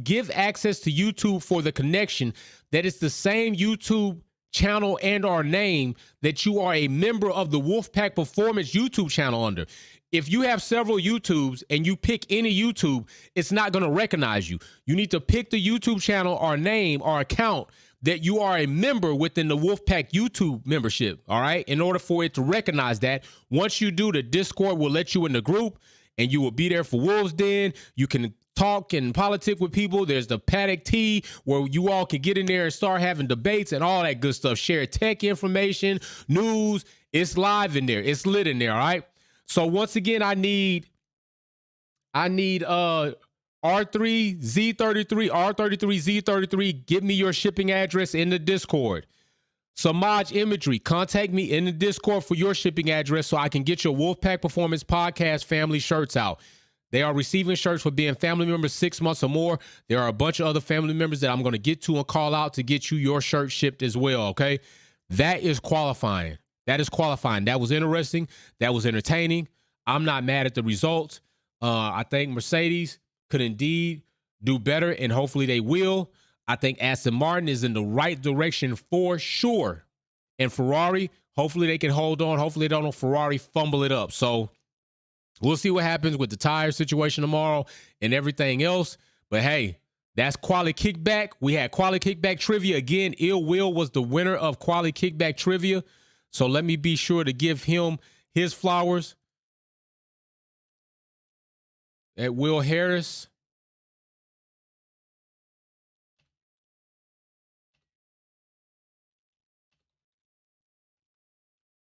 give access to YouTube for the connection that it's the same YouTube channel and our name that you are a member of the Wolfpack Performance YouTube channel under. If you have several YouTubes and you pick any YouTube, it's not going to recognize you. You need to pick the YouTube channel or name or account that you are a member within the Wolfpack YouTube membership, all right? In order for it to recognize that, once you do, the Discord will let you in the group and you will be there for Wolves Den. You can talk and politic with people. There's the Paddock Tea where you all can get in there and start having debates and all that good stuff. Share tech information, news. It's live in there. It's lit in there, all right? So once again, I need R3Z33, R33Z33. Give me your shipping address in the Discord. Samaj Imagery, contact me in the Discord for your shipping address so I can get your Wolfpack Performance Podcast family shirts out. They are receiving shirts for being family members 6 months or more. There are a bunch of other family members that I'm going to get to and call out to get you your shirt shipped as well, okay? That is qualifying. That is qualifying. That was interesting. That was entertaining. I'm not mad at the results. I think Mercedes could indeed do better, and hopefully they will. I think Aston Martin is in the right direction for sure. And Ferrari, hopefully they can hold on. Hopefully they don't know Ferrari fumble it up. So we'll see what happens with the tire situation tomorrow and everything else. But hey, that's Quality Kickback. We had Quality Kickback trivia. Again, Ill Will was the winner of Quality Kickback trivia. So let me be sure to give him his flowers. At Will Harris.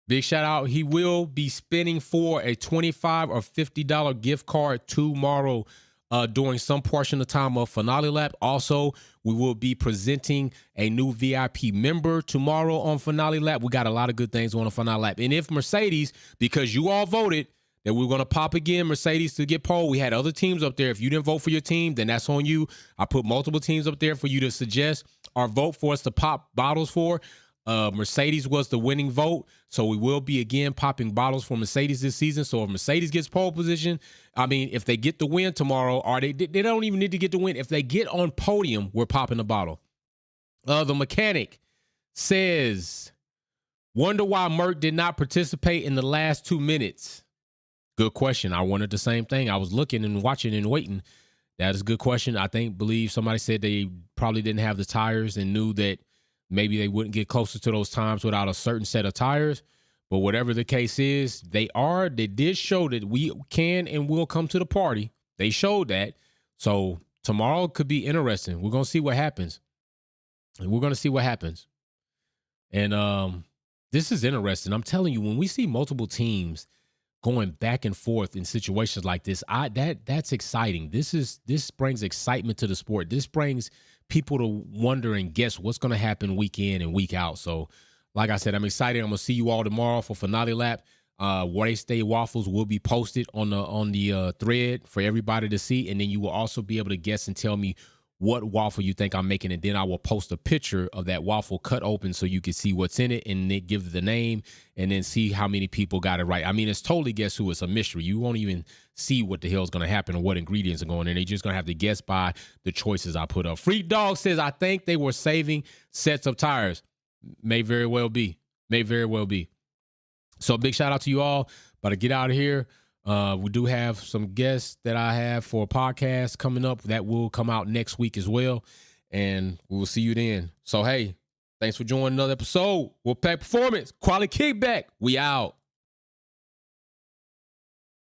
Big shout out. He will be spinning for a $25 or $50 gift card tomorrow during some portion of time of Finale Lap. Also, we will be presenting a new VIP member tomorrow on Finale Lap. We got a lot of good things on Finale Lap. And if Mercedes, because you all voted that we were going to pop again Mercedes to get pole, we had other teams up there. If you didn't vote for your team, then that's on you. I put multiple teams up there for you to suggest or vote for us to pop bottles for. Mercedes was the winning vote, so we will be again popping bottles for Mercedes this season. So if Mercedes gets pole position, I mean, if they get the win tomorrow, or they don't even need to get the win. If they get on podium, we're popping a bottle. The mechanic says, wonder why Merck did not participate in the last 2 minutes. Good question. I wondered the same thing. I was looking and watching and waiting. That is a good question. Believe somebody said they probably didn't have the tires and knew that maybe they wouldn't get closer to those times without a certain set of tires. But whatever the case is, they did show that we can and will come to the party. They showed that. So tomorrow could be interesting. We're going to see what happens. And this is interesting. I'm telling you, when we see multiple teams going back and forth in situations like this, that's exciting. This brings excitement to the sport. This brings people to wonder and guess what's going to happen week in and week out. So, like I said, I'm excited. I'm going to see you all tomorrow for Finale Lap. Race Day waffles will be posted on the thread for everybody to see, and then you will also be able to guess and tell me what waffle you think I'm making, and then I will post a picture of that waffle cut open so you can see what's in it, and then give the name, and then see how many people got it right. I mean, it's totally guess who. It's a mystery. You won't even see what the hell is going to happen or what ingredients are going in. They're just going to have to guess by the choices I put up. Freak Dog says, I think they were saving sets of tires. May very well be. So big shout out to you all. About to get out of here. We do have some guests that I have for a podcast coming up that will come out next week as well. And we will see you then. So, hey, thanks for joining another episode. Wolfpack Performance, Quality Kickback. We out.